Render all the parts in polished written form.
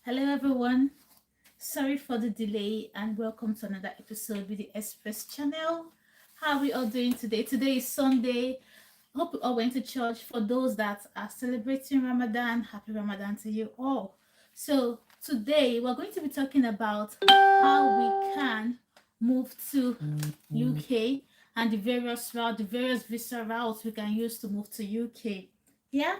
Hello everyone, sorry for the delay and welcome to another episode with the Express channel. How are we all doing today? Today is Sunday. Hope we all went to church. For those that are celebrating Ramadan, happy Ramadan to you all. So today we're going to be talking about how we can move to UK and the various visa routes we can use to move to UK. Yeah.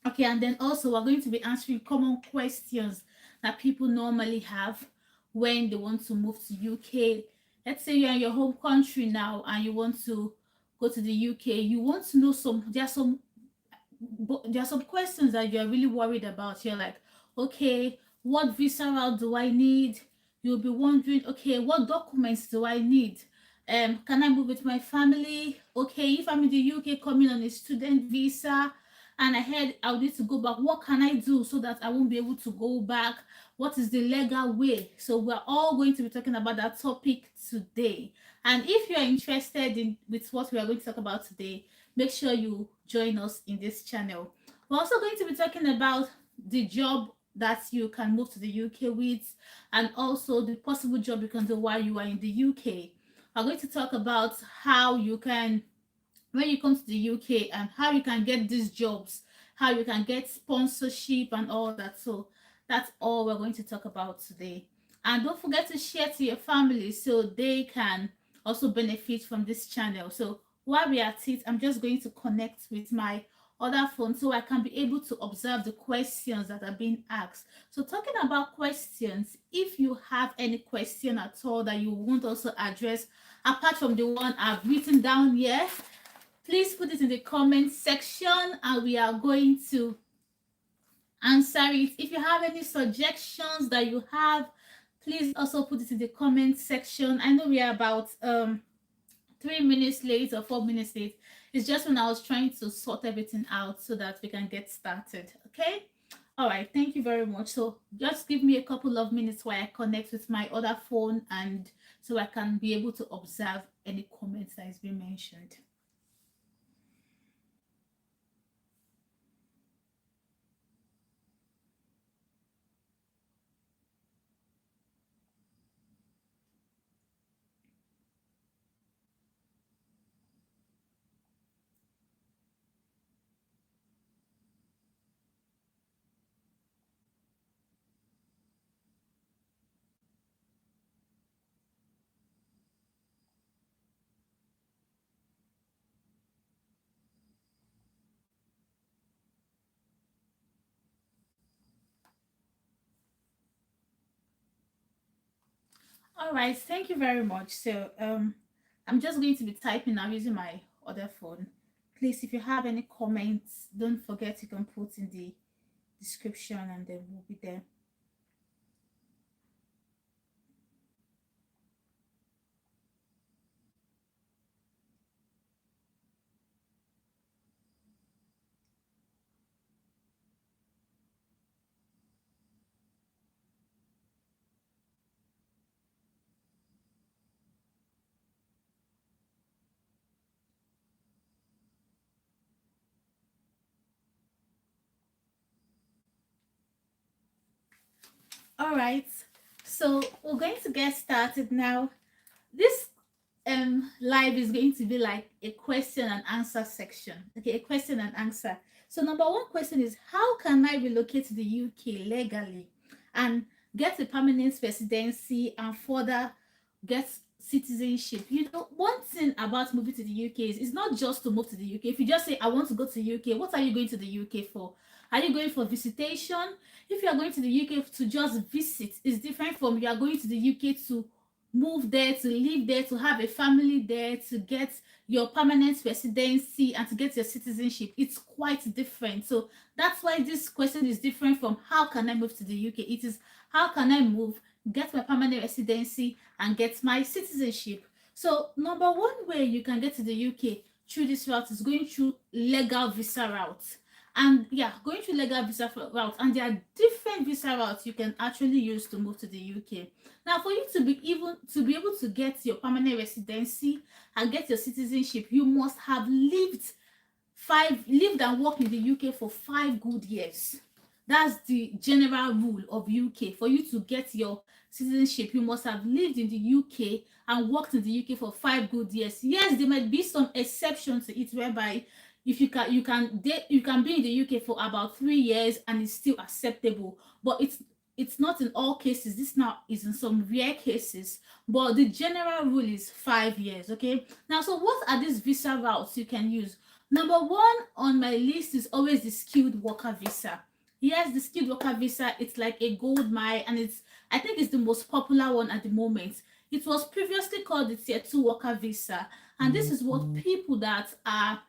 Okay, and then also we're going to be answering common questions that people normally have when they want to move to UK. Let's say you're in your home country now and you want to go to the UK. You want to know there are some questions that you're really worried about. You're like, okay, what visa route do I need? You'll be wondering, okay, what documents do I need? Can I move with my family? Okay, if I'm in the UK coming on a student visa and I heard I'll need to go back, what can I do so that I won't be able to go back? What is the legal way? So we're all going to be talking about that topic today. And if you're interested in with what we are going to talk about today, make sure you join us in this channel. We're also going to be talking about the job that you can move to the UK with, and also the possible job you can do while you are in the UK. We're going to talk about how you can, when you come to the UK, and how you can get these jobs, how you can get sponsorship and all that. So that's all we're going to talk about today. And don't forget to share to your family so they can also benefit from this channel. So while we are at it, I'm just going to connect with my other phone so I can be able to observe the questions that are being asked. So talking about questions, if you have any question at all that you want also address apart from the one I've written down here, please put it in the comment section and we are going to answer it. If you have any suggestions that you have, please also put it in the comment section. I know we are about 3 minutes late or 4 minutes late. It's just when I was trying to sort everything out so that we can get started. Okay. All right, thank you very much. So just give me a couple of minutes while I connect with my other phone, and so I can be able to observe any comments that is being mentioned. All right, thank you very much. So I'm just going to be typing now using my other phone. Please, if you have any comments, don't forget you can put in the description and then we'll be there. All right, so we're going to get started now. This live is going to be like a question and answer section. Okay, a question and answer. So number one question is, how can I relocate to the UK legally and get a permanent residency and further get citizenship? You know, one thing about moving to the UK is it's not just to move to the UK. If you just say I want to go to the UK, what are you going to the UK for? Are you going for visitation? If you are going to the UK to just visit, it's different from you are going to the UK to move there, to live there, to have a family there, to get your permanent residency and to get your citizenship. It's quite different. So that's why this question is different from how can I move to the UK. It is how can I move, get my permanent residency and get my citizenship. So number one way you can get to the UK through this route is going through legal visa route. And yeah, going through legal visa route, and there are different visa routes you can actually use to move to the UK. Now, for you to be able to get your permanent residency and get your citizenship, you must have lived and worked in the UK for 5 good years. That's the general rule of UK. For you to get your citizenship, you must have lived in the UK and worked in the UK for 5 good years. Yes, there might be some exceptions to it, whereby if you can be in the UK for about 3 years and it's still acceptable, but it's not in all cases. This now is in some rare cases, but the general rule is 5 years. Okay, now, so what are these visa routes you can use? Number one on my list is always the skilled worker visa. Yes, the skilled worker visa, it's like a gold mine, and I think it's the most popular one at the moment. It was previously called the tier 2 worker visa, and this is what people that are,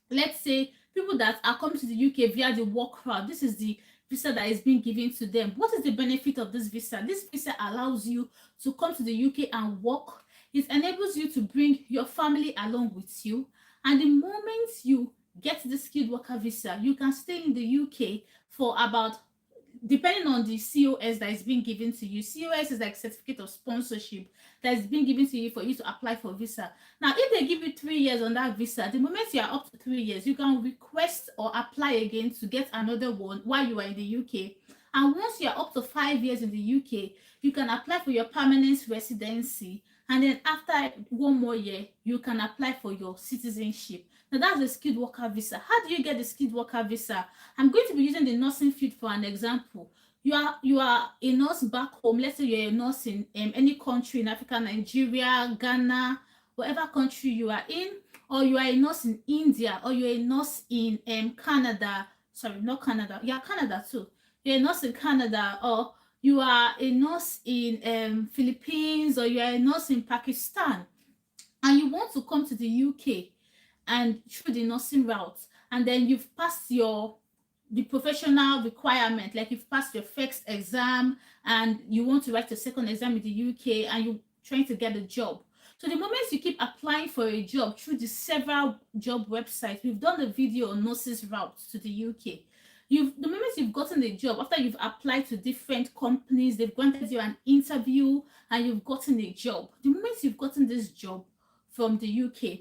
let's say, people that are coming to the UK via the work route, this is the visa that is being given to them. What is the benefit of this visa? This visa allows you to come to the UK and work. It enables you to bring your family along with you, and the moment you get the skilled worker visa, you can stay in the UK for about, depending on the COS that is being given to you. COS is like certificate of sponsorship that is being given to you for you to apply for visa. Now, if they give you 3 years on that visa, the moment you are up to 3 years, you can request or apply again to get another one while you are in the UK. And once you are up to 5 years in the UK, you can apply for your permanent residency. And then after 1 more year, you can apply for your citizenship. Now, that's the skilled worker visa. How do you get the skilled worker visa? I'm going to be using the nursing field for an example. You are a nurse back home. Let's say you're a nurse in any country in Africa, Nigeria, Ghana, whatever country you are in, or you are a nurse in India, or you're a nurse in Canada. Sorry, not Canada. Yeah, Canada too. You're a nurse in Canada, or you are a nurse in Philippines, or you are a nurse in Pakistan, and you want to come to the UK and through the nursing route, and then you've passed the professional requirement, like you've passed your first exam and you want to write a second exam in the UK, and you're trying to get a job. So the moment you keep applying for a job through the several job websites, we've done a video on nurses routes to the UK. The moment you've gotten the job, after you've applied to different companies, they've granted you an interview and you've gotten a job. The moment you've gotten this job from the UK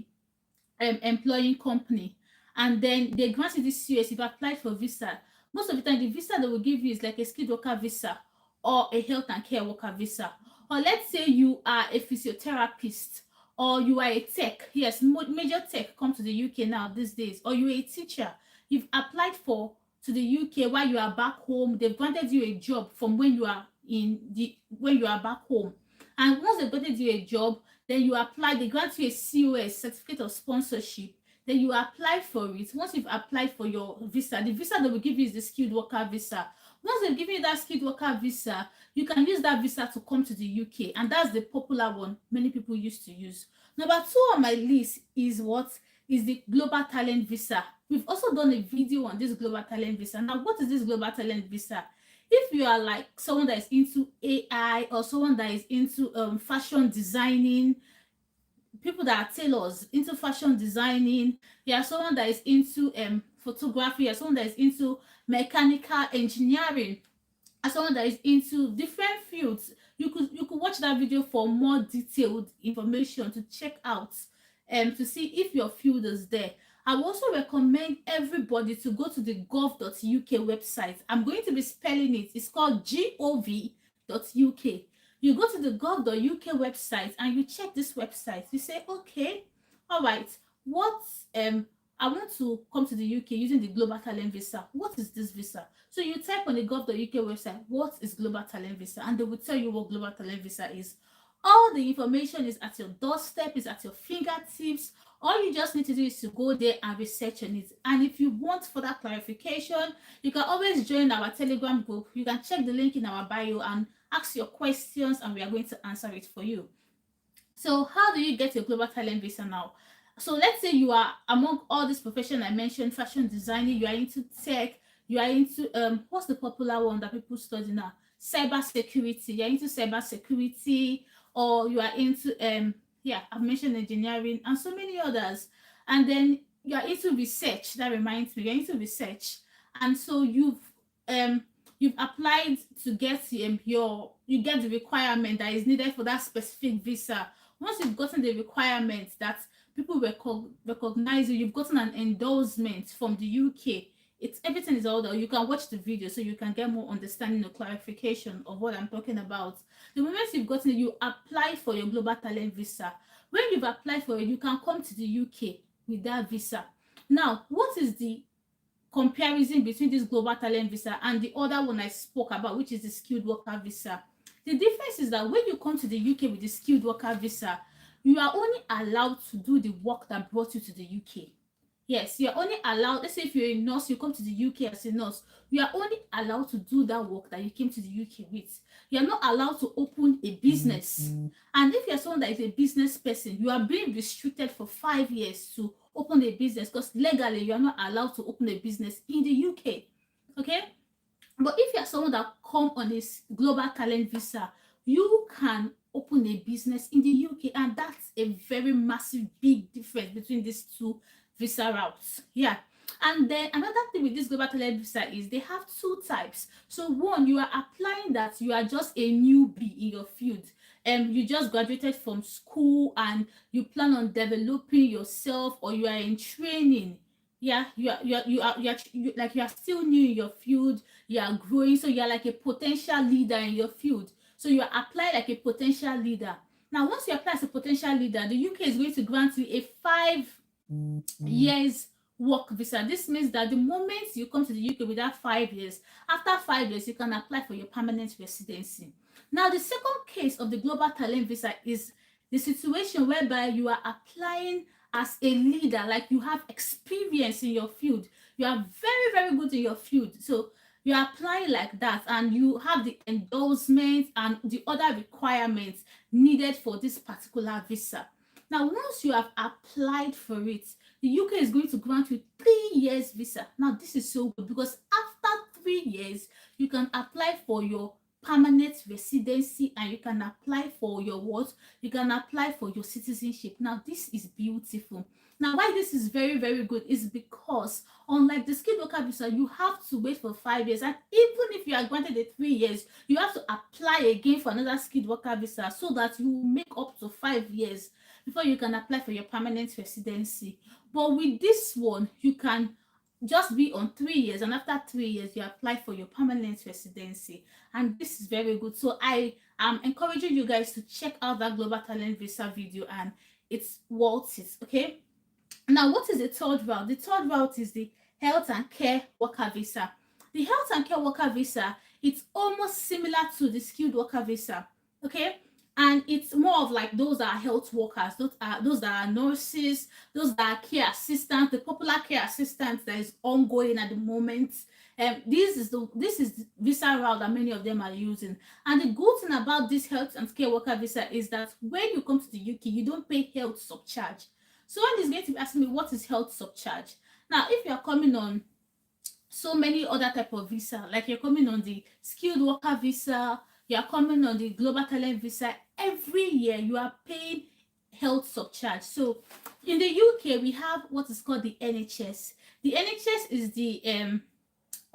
employing company, and then they grant you this COS, you've applied for visa. Most of the time, the visa they will give you is like a skilled worker visa or a health and care worker visa. Or let's say you are a physiotherapist, or you are a tech. Yes, major tech come to the UK now these days. Or you're a teacher. You've applied to the UK while you are back home. They've granted you a job from when you are back home. And once they've granted you a job, then you apply. They grant you a COS, certificate of sponsorship. Then you apply for it. Once you've applied for your visa, the visa they will give you is the skilled worker visa. Once they've given you that skilled worker visa, you can use that visa to come to the UK, and that's the popular one many people used to use. Number 2 on my list is the global talent visa. We've also done a video on this global talent visa. Now, what is this global talent visa? If you are like someone that is into AI, or someone that is into fashion designing, people that are tailors into fashion designing, you are someone that is into photography, you are someone that is into mechanical engineering, and someone that is into different fields, you could watch that video for more detailed information to check out to see if your field is there. I would also recommend everybody to go to the gov.uk website. I'm going to be spelling it. It's called gov.uk. You go to the gov.uk website and you check this website. You say, okay, all right, I want to come to the UK using the global talent visa. What is this visa? So you type on the gov.uk website, what is global talent visa? And they will tell you what global talent visa is. All the information is at your doorstep, is at your fingertips. All you just need to do is to go there and research on it. And if you want further clarification, you can always join our Telegram group. You can check the link in our bio and ask your questions, and we are going to answer it for you. So how do you get your global talent visa now? So let's say you are among all these professions I mentioned, fashion designing, you are into tech, you are into what's the popular one that people study now? Cyber security. You're into cyber security, or you are into I've mentioned engineering and so many others. And then you are into research. That reminds me, you're into research, and so you've applied to get you get the requirement that is needed for that specific visa. Once you've gotten the requirement that people recognize you, you've gotten an endorsement from the UK it's everything is all there. You can watch the video so you can get more understanding or clarification of what I'm talking about. The moment you've gotten it, you apply for your global talent visa. When you've applied for it, you can come to the UK with that visa. Now, what is the comparison between this global talent visa and the other one I spoke about, which is the skilled worker visa? The difference is that when you come to the UK with the skilled worker visa, you are only allowed to do the work that brought you to the UK. Yes, you're only allowed, let's say if you're a nurse, you come to the UK as a nurse, you are only allowed to do that work that you came to the UK with. You're not allowed to open a business. And if you're someone that is a business person, you are being restricted for 5 years to open a business, because legally you are not allowed to open a business in the UK. Okay? But if you're someone that come on a global talent visa, you can open a business in the UK, and that's a very massive, big difference between these two visa routes. Yeah. And then another thing with this global talent visa is they have two types. So one, you are applying that you are just a newbie in your field. You just graduated from school and you plan on developing yourself, or you are in training. Yeah, you are still new in your field. You are growing, so you are like a potential leader in your field. So you are applying like a potential leader. Now, once you apply as a potential leader, the UK is going to grant you a 5 years work visa. This means that the moment you come to the UK with that 5 years, after 5 years, you can apply for your permanent residency. Now, the second case of the global talent visa is the situation whereby you are applying as a leader, like you have experience in your field. You are very, very good in your field. So you are applying like that, and you have the endorsement and the other requirements needed for this particular visa. Now, once you have applied for it, the UK is going to grant you 3 years visa. Now, this is so good because after 3 years, you can apply for your permanent residency, and you can apply for your what? You can apply for your citizenship. Now, this is beautiful. Now, why this is very, very good is because unlike the skilled worker visa, you have to wait for 5 years. And even if you are granted the 3 years, you have to apply again for another skilled worker visa so that you will make up to 5 years before you can apply for your permanent residency. But with this one, you can just be on 3 years, and after 3 years you apply for your permanent residency, and this is very good. So I am encouraging you guys to check out that global talent visa video, and it's worth it. Okay, now what is the third route? The third route is the health and care worker visa. The health and care worker visa, it's almost similar to the skilled worker visa. Okay, and it's more of like those that are health workers, those that are nurses, those that are care assistants, the popular care assistants that is ongoing at the moment. This is the visa route that many of them are using. And the good thing about this health and care worker visa is that when you come to the UK, you don't pay health subcharge. So one is going to be asking me, what is health subcharge? Now, if you are coming on so many other type of visa, like you're coming on the skilled worker visa, you are coming on the global talent visa, every year you are paying health subcharge. So in the UK, we have what is called the NHS. The NHS is the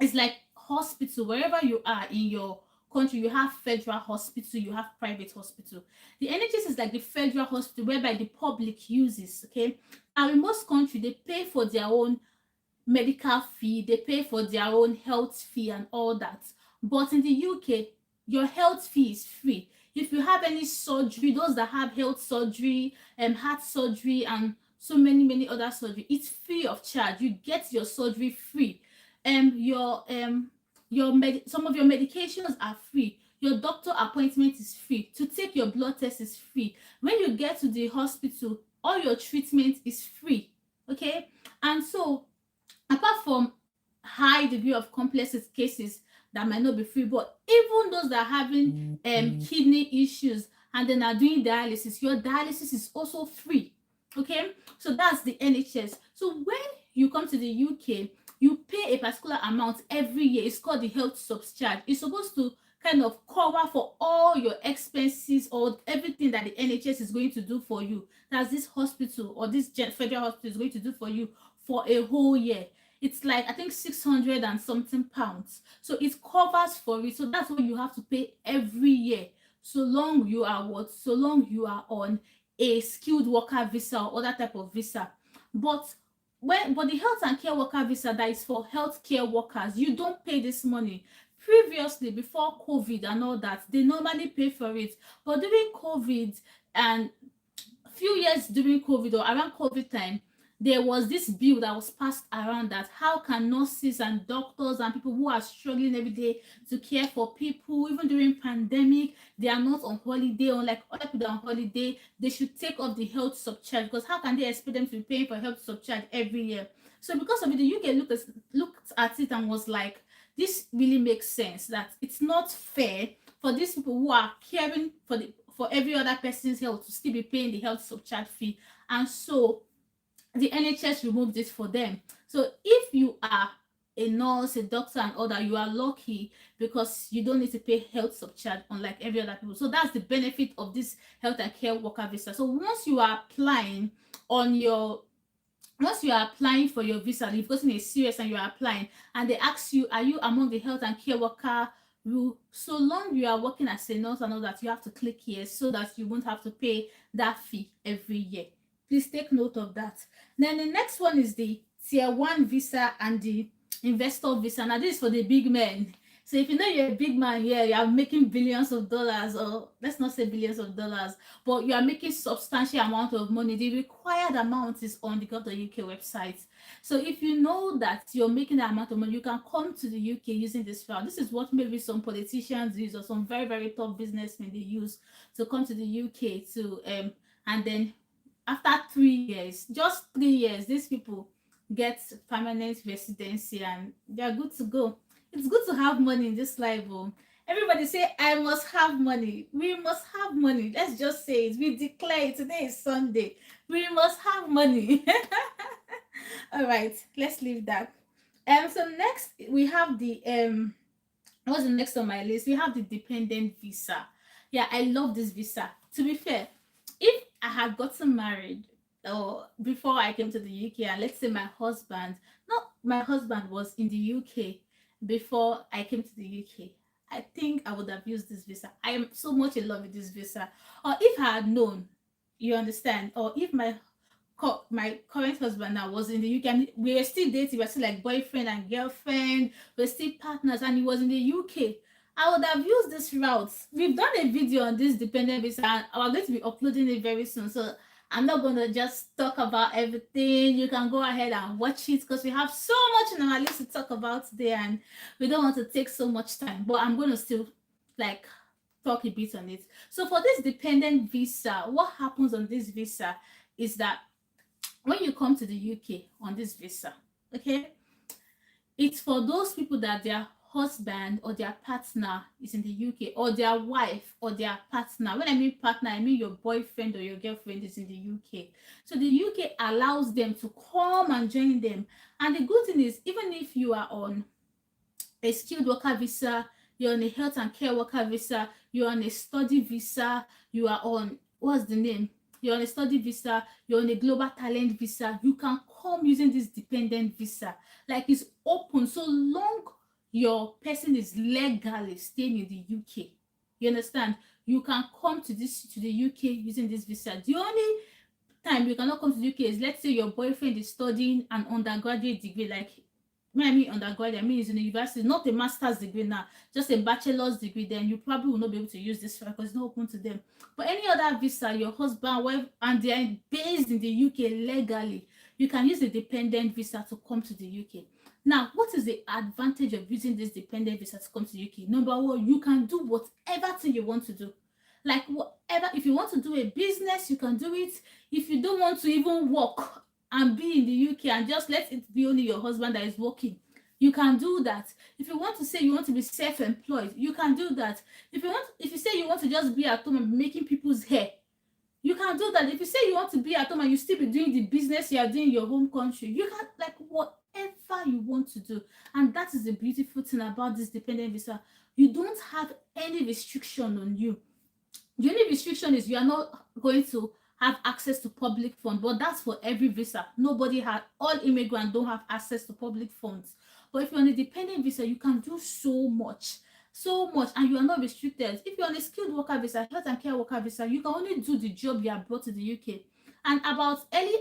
it's like hospital. Wherever you are in your country, you have federal hospital, you have private hospital. The NHS is like the federal hospital whereby the public uses. Okay, and in most countries they pay for their own medical fee, they pay for their own health fee and all that. But in the UK, your health fee is free. If you have any surgery, those that have health surgery, heart surgery, and so many other surgery, it's free of charge. You get your surgery free. Some of your medications are free. Your doctor appointment is free. To take your blood test is free. When you get to the hospital, all your treatment is free. Okay, and so apart from high degree of complex cases that might not be free, but even those that are having kidney issues and then are doing dialysis, your dialysis is also free. Okay, so that's the NHS. So when you come to the UK, you pay a particular amount every year. It's called the health subcharge. It's supposed to kind of cover for all your expenses or everything that the NHS is going to do for you. That's this hospital or this federal hospital is going to do for you for a whole year. It's like, I think, 600 and something pounds. So it covers for it. So that's what you have to pay every year. So long you are what? So long you are on a skilled worker visa or other type of visa. But but the health and care worker visa that is for healthcare workers, you don't pay this money. Previously, before COVID and all that, they normally pay for it, but during COVID and few years during COVID or around COVID time, there was this bill that was passed around that how can nurses and doctors and people who are struggling every day to care for people, even during pandemic, they are not on holiday, unlike other people on holiday, they should take off the health subcharge, because how can they expect them to be paying for health subcharge every year? So because of it, the UK looked at it and was like, this really makes sense that it's not fair for these people who are caring for every other person's health to still be paying the health subcharge fee. And so the NHS removed this for them. So if you are a nurse, a doctor, and all that, you are lucky because you don't need to pay health subcharge unlike every other people. So that's the benefit of this health and care worker visa. So once you are applying for your visa, you've gotten a serious and you are applying, and they ask you, are you among the health and care worker rule? So long you are working as a nurse and all that, you have to click yes, so that you won't have to pay that fee every year. Please take note of that. Then the next one is the tier 1 visa and the investor visa. Now this is for the big men. So if you know you're a big man here, you are making billions of dollars, or let's not say billions of dollars, but you are making substantial amount of money. The required amount is on the gov.uk website. So if you know that you're making that amount of money, you can come to the UK using this route. This is what maybe some politicians use, or some very, very top businessmen they use to come to the UK to and then after 3 years, just 3 years, these people get permanent residency and they're good to go. It's good to have money in this life. Oh. Everybody say, I must have money. We must have money. Let's just say it. We declare it. Today is Sunday. We must have money. All right, let's leave that. So next we have the what's the next on my list? We have the dependent visa. Yeah, I love this visa. To be fair, if I had gotten married or before I came to the UK, and let's say my husband was in the UK before I came to the UK, I think I would have used this visa. I am so much in love with this visa. Or if I had known, you understand, or if my current husband now was in the UK and we were still dating, we were still like boyfriend and girlfriend, we're still partners, and he was in the UK, I would have used this route. We've done a video on this dependent visa and I'm going to be uploading it very soon. So I'm not going to just talk about everything. You can go ahead and watch it because we have so much in our list to talk about today and we don't want to take so much time. But I'm going to still like talk a bit on it. So for this dependent visa, what happens on this visa is that when you come to the UK on this visa, okay, it's for those people that their husband or their partner is in the UK, or their wife or their partner. When I mean partner, I mean your boyfriend or your girlfriend is in the UK. So the UK allows them to come and join them. And the good thing is, even if you are on a skilled worker visa, you're on a health and care worker visa, you're on a study visa, you are on, what's the name? You're on a study visa, you're on a global talent visa, you can come using this dependent visa. Like, it's open so long your person is legally staying in the UK. You understand? You can come to the UK using this visa. The only time you cannot come to the UK is, let's say your boyfriend is studying an undergraduate degree, like when I mean undergraduate, I mean he's in the university, not a master's degree now, just a bachelor's degree, then you probably will not be able to use this because it's not open to them. But any other visa, your husband, wife, and they are based in the UK legally, you can use the dependent visa to come to the UK. Now, what is the advantage of using this dependent visa to come to the UK? Number one, you can do whatever thing you want to do. Like whatever, if you want to do a business, you can do it. If you don't want to even work and be in the UK and just let it be only your husband that is working, you can do that. If you want to say you want to be self-employed, you can do that. If you say you want to just be at home and be making people's hair, you can do that. If you say you want to be at home and you still be doing the business you are doing in your home country, you can, like, whatever you want to do. And that is the beautiful thing about this dependent visa. You don't have any restriction on you. The only restriction is you are not going to have access to public funds, but that's for every visa. All immigrants don't have access to public funds. But if you're on a dependent visa, you can do so much, and you are not restricted. If you're on a skilled worker visa, health and care worker visa, you can only do the job you are brought to the UK. And about early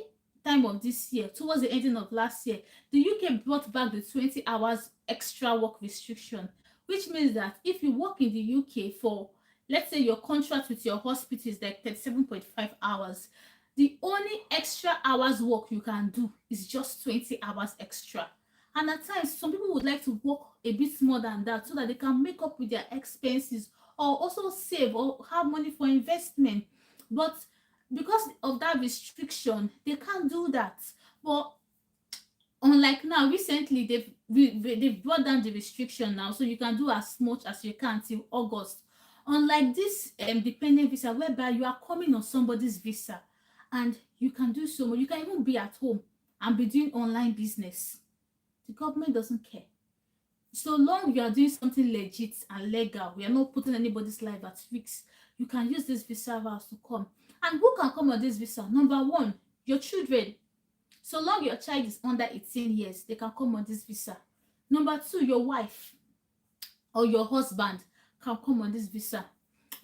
time of this year, towards the ending of last year, the UK brought back the 20 hours extra work restriction, which means that if you work in the UK for, let's say your contract with your hospital is like 37.5 hours, the only extra hours work you can do is just 20 hours extra. And at times, some people would like to work a bit more than that so that they can make up with their expenses or also save or have money for investment. But because of that restriction, they can't do that. But unlike now, recently they've brought down the restriction now, so you can do as much as you can till August. Unlike this dependent visa, whereby you are coming on somebody's visa and you can do so much, you can even be at home and be doing online business. The government doesn't care. So long you are doing something legit and legal, we are not putting anybody's life at risk, you can use this visa route to come. And who can come on this visa? Number one, your children. So long your child is under 18 years, they can come on this visa. Number two, your wife or your husband can come on this visa.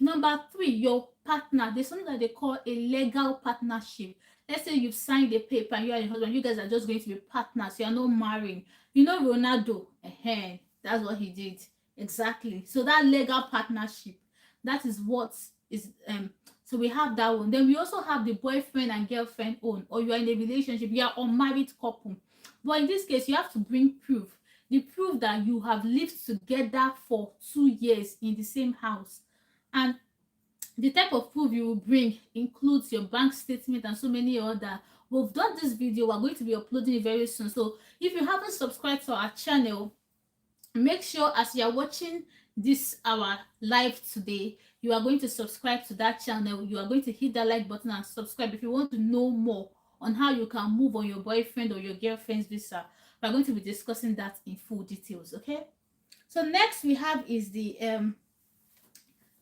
Number three, your partner. There's something that they call a legal partnership. Let's say you've signed a paper and you and your husband, you guys are just going to be partners, you are not marrying. You know Ronaldo, that's what he did. Exactly. So that legal partnership, that is what is so we have that one. Then we also have the boyfriend and girlfriend own, or you are in a relationship, you are unmarried couple. But in this case, you have to bring proof. The proof that you have lived together for 2 years in the same house. And the type of proof you will bring includes your bank statement and so many other. We've done this video, we're going to be uploading it very soon. So if you haven't subscribed to our channel, make sure as you are watching this our live today, you are going to subscribe to that channel. You are going to hit that like button and subscribe if you want to know more on how you can move on your boyfriend or your girlfriend's visa. We're going to be discussing that in full details. Okay, so next we have is the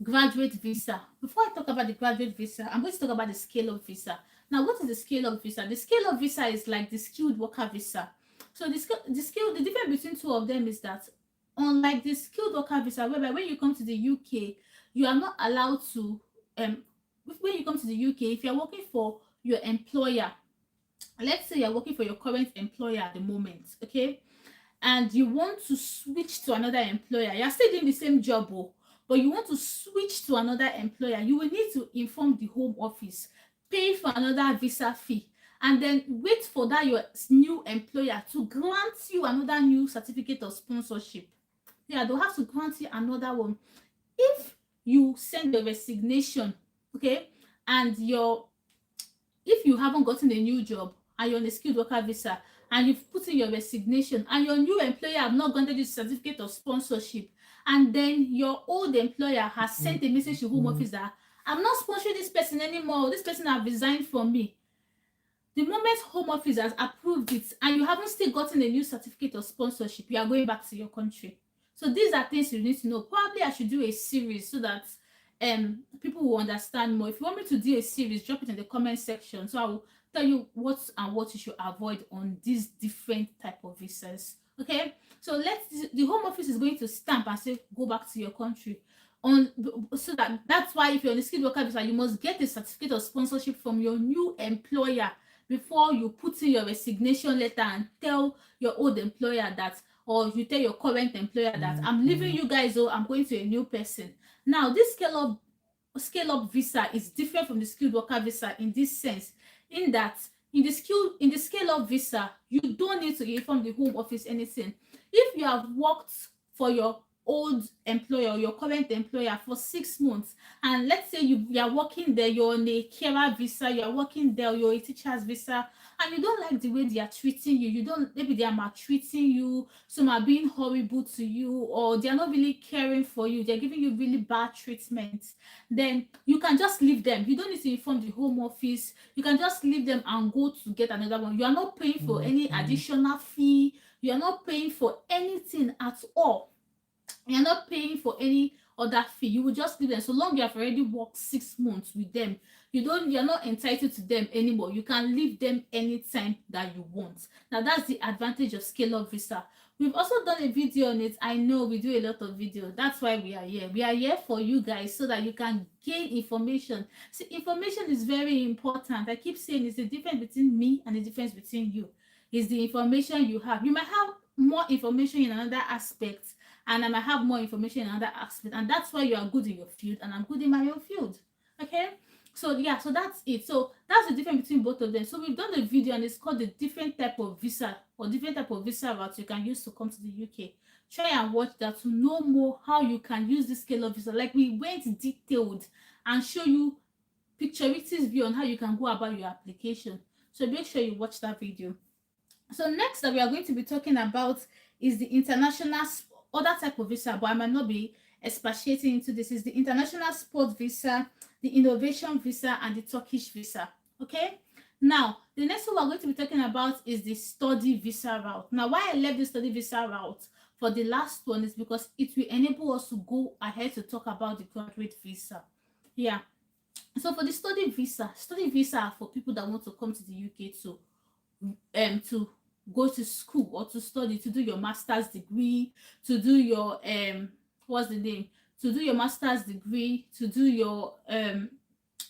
graduate visa. Before I talk about the graduate visa, I'm going to talk about the scale-up visa. Now, what is the scale-up visa? The scale-up visa is like the skilled worker visa. So the difference between two of them is that, unlike the skilled worker visa, whereby when you come to the UK, you are not allowed to when you come to the UK, if you're working for your employer, let's say you're working for your current employer at the moment, okay, and you want to switch to another employer, you're still doing the same job, but you want to switch to another employer, you will need to inform the Home Office, pay for another visa fee, and then wait for that your new employer to grant you another new certificate of sponsorship. Yeah, they'll have to grant you another one. If you send your resignation, okay, and if you haven't gotten a new job and you're on a skilled worker visa and you've put in your resignation and your new employer have not granted you certificate of sponsorship, and then your old employer has sent a message to Home Office that I'm not sponsoring this person anymore, this person have resigned from me. The moment Home Office has approved it and you haven't still gotten a new certificate of sponsorship, you are going back to your country. So these are things you need to know. Probably I should do a series so that people will understand more. If you want me to do a series, drop it in the comment section. So I will tell you what you should avoid on these different type of visas. Okay, so the Home Office is going to stamp and say go back to your country. So that's why if you're on a skilled worker visa, you must get a certificate of sponsorship from your new employer before you put in your resignation letter and tell your old employer that, or you tell your current employer that I'm leaving you guys, or I'm going to a new person. Now, this scale-up visa is different from the skilled worker visa in this sense, in that in the scale-up visa, you don't need to inform the Home Office anything. If you have worked for your old employer or your current employer for 6 months, and let's say you are working there, you're on a carer visa, you're working there, you're a teacher's visa, and you don't like the way they are treating you, maybe they are maltreating you, some are being horrible to you, or they are not really caring for you, they're giving you really bad treatment, then you can just leave them. You don't need to inform the Home Office. You can just leave them and go to get another one. You are not paying for any additional fee. You are not paying for anything at all. You're not paying for any other fee. You will just leave them. So long you have already worked 6 months with them, you're not entitled to them anymore. You can leave them anytime that you want. Now that's the advantage of scale-up visa. We've also done a video on it. I know we do a lot of videos. That's why we are here. We are here for you guys so that you can gain information. See, information is very important. I keep saying it's the difference between me and the difference between you. Is the information you have. You might have more information in another aspect, and I might have more information in another aspect, and that's why you are good in your field and I'm good in my own field. Okay? So yeah, so that's it. So that's the difference between both of them. So we've done a video and it's called the different type of visa or different type of visa routes you can use to come to the UK. Try and watch that to know more how you can use this scale of visa. Like we went detailed and show you picturesque view on how you can go about your application. So make sure you watch that video. So next that we are going to be talking about is the international other type of visa, but I might not be expatiating into this. Is the international sport visa, the innovation visa, and the Turkish visa. Okay. Now the next one we're going to be talking about is the study visa route. Now why I left the study visa route for the last one is because it will enable us to go ahead to talk about the graduate visa. Yeah. So for the study visa are for people that want to come to the UK to go to school or to study, to do your master's degree, to do your what's the name, to do your master's degree, to do your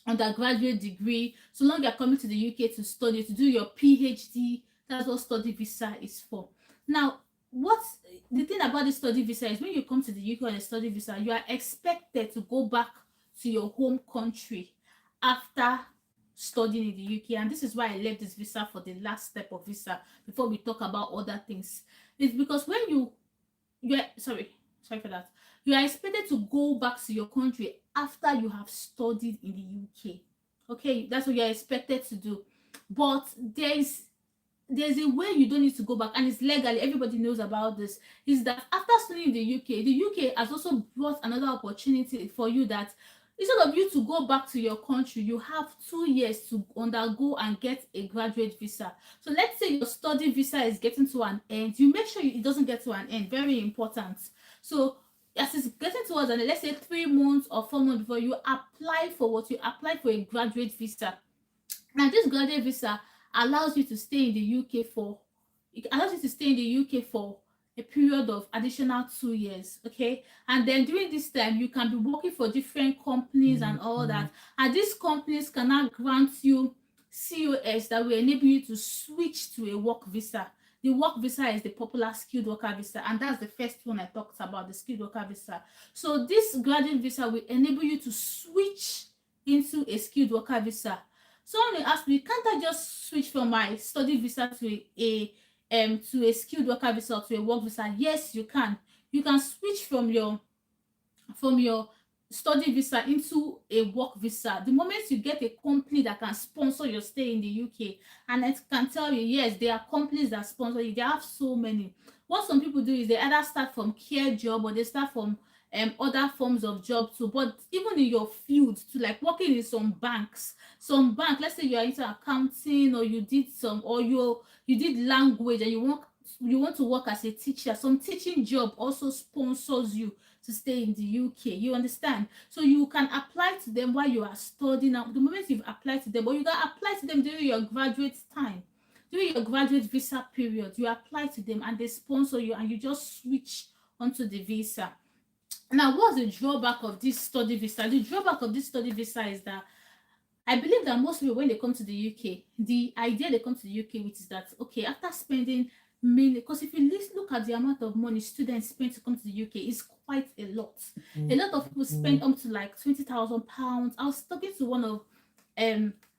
undergraduate degree. So long you're coming to the UK to study, to do your PhD, that's what study visa is for. Now what's the thing about the study visa is when you come to the UK on a study visa, you are expected to go back to your home country after studying in the UK, and this is why I left this visa for the last step of visa before we talk about other things. It's because when you're sorry for that, you are expected to go back to your country after you have studied in the UK. Okay, that's what you're expected to do, but there's a way you don't need to go back, and it's legally, everybody knows about this, is that after studying in the UK has also brought another opportunity for you, that instead of you to go back to your country, you have 2 years to undergo and get a graduate visa. So let's say your study visa is getting to an end, you make sure it doesn't get to an end. Very important. So as it's getting towards an end, let's say 3 months or 4 months before you apply for a graduate visa. Now this graduate visa allows you to stay in the UK for a period of additional 2 years. Okay, and then during this time you can be working for different companies and all that, and these companies cannot grant you COS that will enable you to switch to a work visa. The work visa is the popular skilled worker visa, and that's the first one I talked about, the skilled worker visa. So this graduate visa will enable you to switch into a skilled worker visa. Someone will ask me, can't I just switch from my study visa to a skilled worker visa or to a work visa? Yes, you can. You can switch from your study visa into a work visa the moment you get a company that can sponsor your stay in the UK. And I can tell you, yes, there are companies that sponsor you. They have so many. What some people do is they either start from care job or they start from other forms of job too. But even in your field, to like working in some bank, let's say you are into accounting, or you did language and you want to work as a teacher, some teaching job also sponsors you to stay in the UK. You understand? So you can apply to them while you are studying. Now the moment you've applied to them, or you can apply to them during your graduate time, during your graduate visa period, you apply to them and they sponsor you, and you just switch onto the visa. Now, what's the drawback of this study visa? The drawback of this study visa is that I believe that most people, when they come to the UK, the idea they come to the UK with is that, okay, after spending because if you look at the amount of money students spend to come to the UK, it's quite a lot. A lot of people spend up to like £20,000. I was talking to one of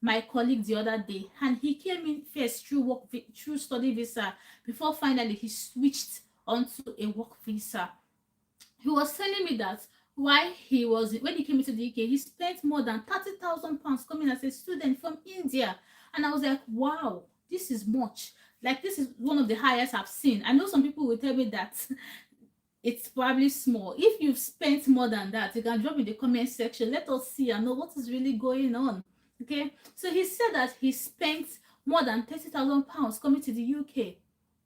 my colleagues the other day, and he came in first through study visa before finally he switched onto a work visa. He was telling me that when he came into the UK, he spent more than £30,000 coming as a student from India. And I was like, wow, this is much. Like, this is one of the highest I've seen. I know some people will tell me that it's probably small. If you've spent more than that, you can drop in the comment section. Let us see and know what is really going on. Okay, so he said that he spent more than £30,000 coming to the UK.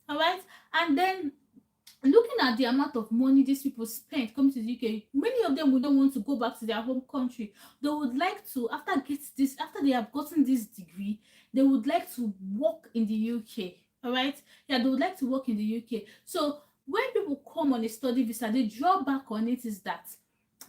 All right, and then looking at the amount of money these people spent coming to the UK, many of them would not want to go back to their home country. They would like to, after they have gotten this degree, they would like to work in the UK. All right, yeah, they would like to work in the UK. So when people come on a study visa, the drawback on it is that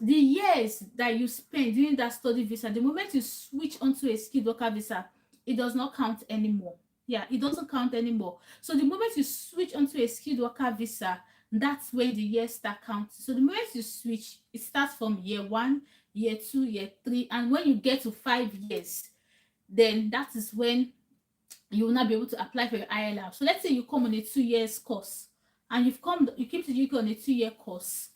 the years that you spend during that study visa, the moment you switch onto a skilled worker visa, it does not count anymore. Yeah, it doesn't count anymore. So the moment you switch onto a skilled worker visa, that's when the years start counting. So the moment you switch, it starts from year 1, year 2, year 3, and when you get to 5 years, then that is when you will not be able to apply for your ILR. So let's say you come on a 2 years course, and you came to the UK on a 2-year course,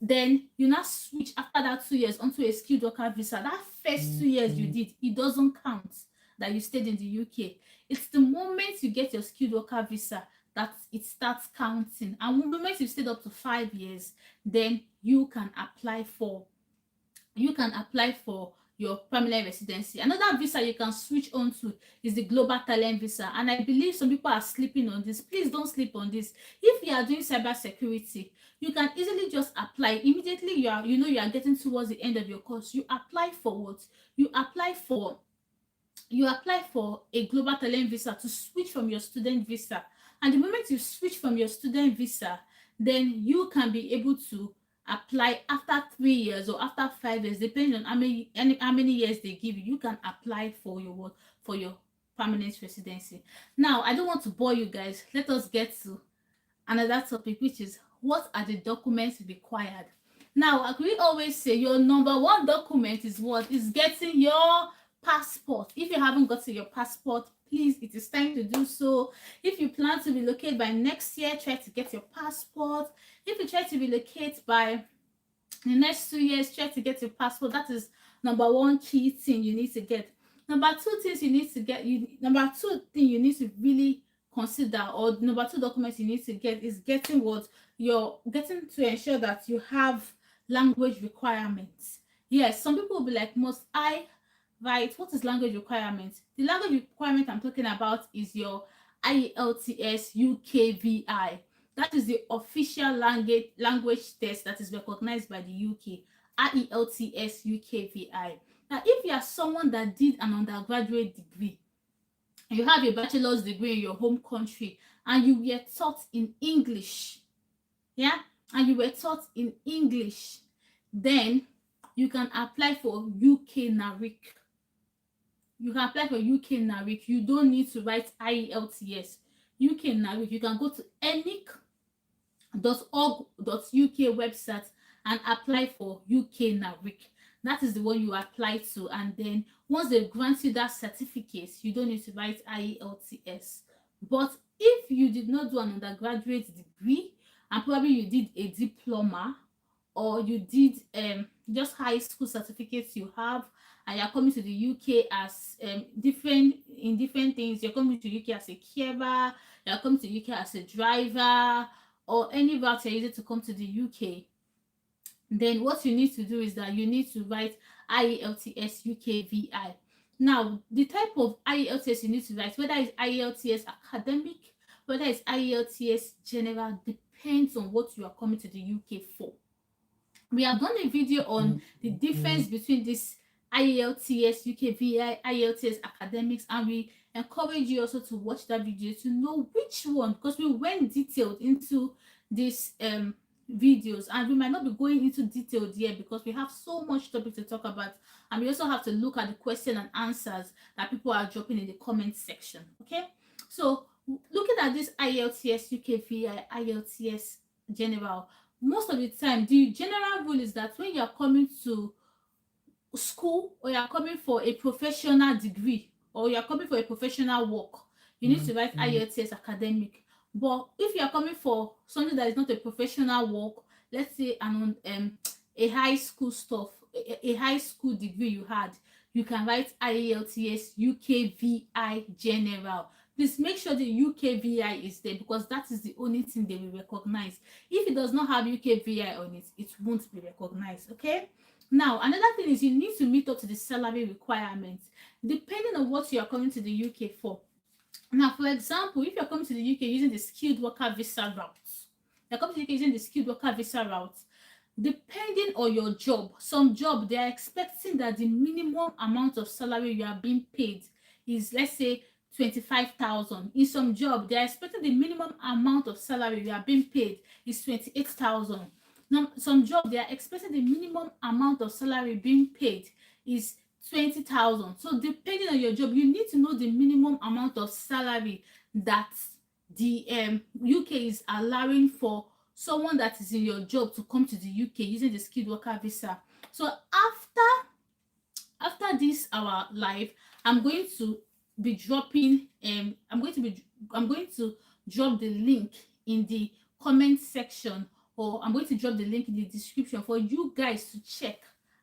then you now switch after that 2 years onto a skilled worker visa. That first 2 years you did, it doesn't count that you stayed in the UK. It's the moment you get your skilled worker visa that it starts counting. And the moment you stayed up to 5 years, then you can apply for your permanent residency. Another visa you can switch on to is the global talent visa, and I believe some people are sleeping on this. Please don't sleep on this. If you are doing cyber security, you can easily just apply immediately. You are getting towards the end of your course. You apply for what? You apply for a global talent visa to switch from your student visa. And the moment you switch from your student visa, then you can be able to apply after 3 years or after 5 years, depending on how many years they give you. You can apply for your permanent residency. Now, I don't want to bore you guys. Let us get to another topic, which is what are the documents required. Now, like we always say, your number one document is what? Is getting your passport. If you haven't gotten your passport, please, it is time to do so. If you plan to relocate by next year, try to get your passport. If you try to relocate by the next 2 years, try to get your passport. That is number one key thing you need to get. Number two thing you need to really consider, or number two documents you need to get, is getting to ensure that you have language requirements. Yes, some people will be like, must I write? What is language requirement? The language requirement I'm talking about is your IELTS UKVI. That is the official language test that is recognized by the UK. IELTS UKVI. Now, if you are someone that did an undergraduate degree, you have a bachelor's degree in your home country, and you were taught in English, then you can apply for UK NARIC. You don't need to write IELTS. UK NARIC. You can go to enic.org.uk website and apply for UK NARIC. That is the one you apply to, and then once they grant you that certificate, you don't need to write IELTS. But if you did not do an undergraduate degree, and probably you did a diploma, or you did just high school certificates you have, and you're coming to the UK as different things. You're coming to the UK as a carer, you're coming to the UK as a driver, or any route you're using to come to the UK, then what you need to do is that you need to write IELTS UKVI. Now, the type of IELTS you need to write, whether it's IELTS academic, whether it's IELTS general, depends on what you are coming to the UK for. We have done a video on the difference between this IELTS UKVI, IELTS academics, and we encourage you also to watch that video to know which one, because we went detailed into this videos, and we might not be going into detail here because we have so much topic to talk about, and we also have to look at the question and answers that people are dropping in the comment section. Okay, so looking at this IELTS UKVI, IELTS general, most of the time the general rule is that when you are coming to school, or you are coming for a professional degree, or you are coming for a professional work, you need to write IELTS academic. But if you are coming for something that is not a professional work, let's say a high school a high school degree you had, you can write IELTS UKVI general. Please make sure the UKVI is there, because that is the only thing they will recognize. If it does not have UKVI on it, it won't be recognized. Okay. Now, another thing is you need to meet up to the salary requirements, depending on what you are coming to the UK for. Now, for example, if you're coming to the UK using the skilled worker visa route, depending on your job, some job, they are expecting that the minimum amount of salary you are being paid is, let's say, 25,000. In some job, they are expecting the minimum amount of salary you are being paid is 28,000. Now, some job they are expecting the minimum amount of salary being paid is 20,000. So depending on your job, you need to know the minimum amount of salary that the UK is allowing for someone that is in your job to come to the UK using the skilled worker visa. So after this our live, I'm going to be dropping I'm going to drop the link in the comment section, or I'm going to drop the link in the description for you guys to check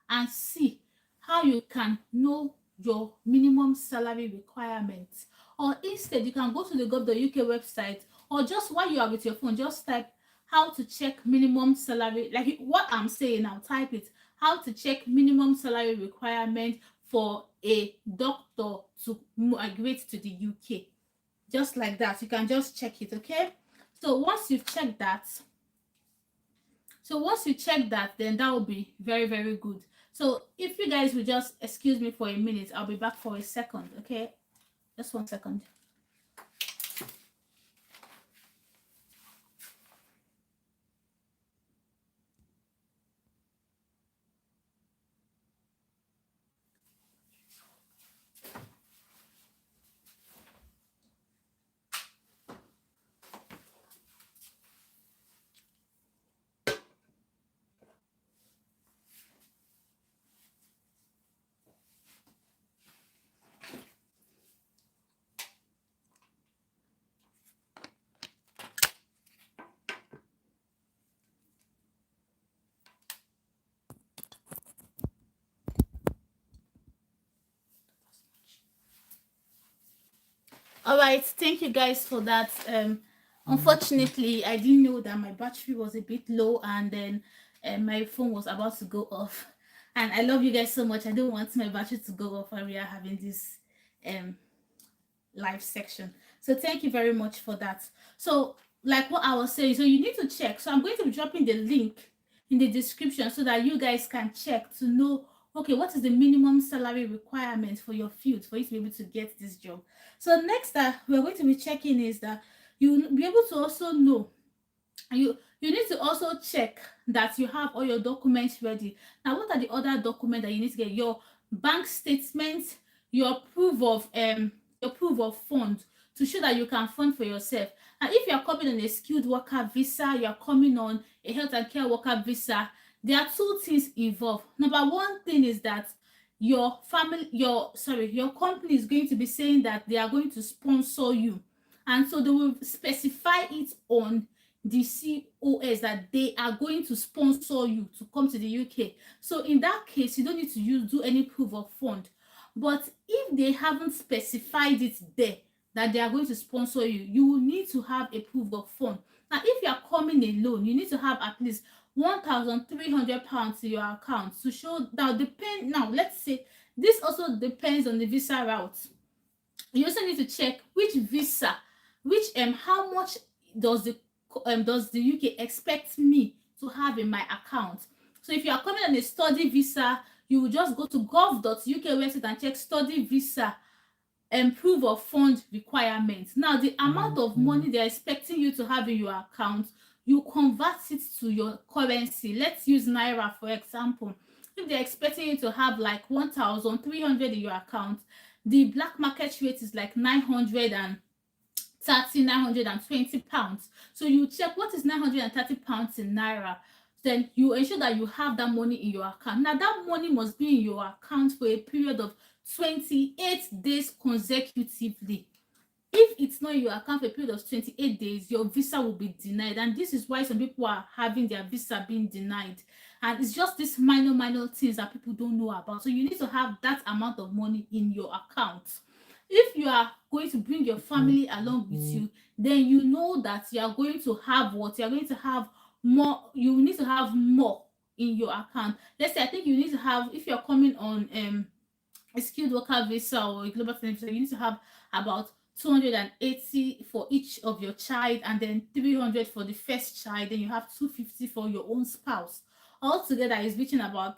and see how you can know your minimum salary requirements. Or instead, you can go to the gov.uk website, or just while you are with your phone, just type how to check minimum salary, like what I'm saying now, type it, how to check minimum salary requirement for a doctor to migrate to the UK. Just like that, you can just check it. Okay, so once you've checked that, then that will be very, very good. So if you guys will just excuse me for a minute, I'll be back for a second. Okay, just 1 second. All right, thank you guys for that. Unfortunately, I didn't know that my battery was a bit low, and then my phone was about to go off. And I love you guys so much. I don't want my battery to go off while we are having this live section. So thank you very much for that. So like what I was saying, so you need to check. So I'm going to be dropping the link in the description so that you guys can check to know, okay, what is the minimum salary requirement for your field for you to be able to get this job. So next that we're going to be checking is that you'll be able to also know, you need to also check that you have all your documents ready. Now, what are the other documents that you need to get? Your bank statement, your proof of fund, to show that you can fund for yourself. And if you are coming on a skilled worker visa, you are coming on a health and care worker visa, there are two things involved. Number one thing is that your company is going to be saying that they are going to sponsor you, and so they will specify it on the COS that they are going to sponsor you to come to the UK. So in that case, you don't need to do any proof of fund. But if they haven't specified it there that they are going to sponsor you, you will need to have a proof of fund. Now, if you are coming alone, you need to have at least £1,300 in your account to show. Now, let's say this also depends on the visa route. You also need to check which visa, how much does the UK expect me to have in my account. So if you are coming on a study visa, you will just go to gov.uk website and check study visa and proof of fund requirements. Now, the amount of money they're expecting you to have in your account, you convert it to your currency. Let's use Naira, for example. If they're expecting you to have like 1,300 in your account, the black market rate is like 920 pounds. So you check what is 930 pounds in Naira. Then you ensure that you have that money in your account. Now, that money must be in your account for a period of 28 days consecutively. If it's not in your account for a period of 28 days, your visa will be denied. And this is why some people are having their visa being denied. And it's just these minor things that people don't know about. So you need to have that amount of money in your account. If you are going to bring your family along with you, then you know that you are going to have what? You are going to have more. You need to have more in your account. Let's say, I think you need to have, if you're coming on a skilled worker visa or a global student visa, you need to have about 280 for each of your child, and then 300 for the first child. Then you have 250 for your own spouse. Altogether is reaching about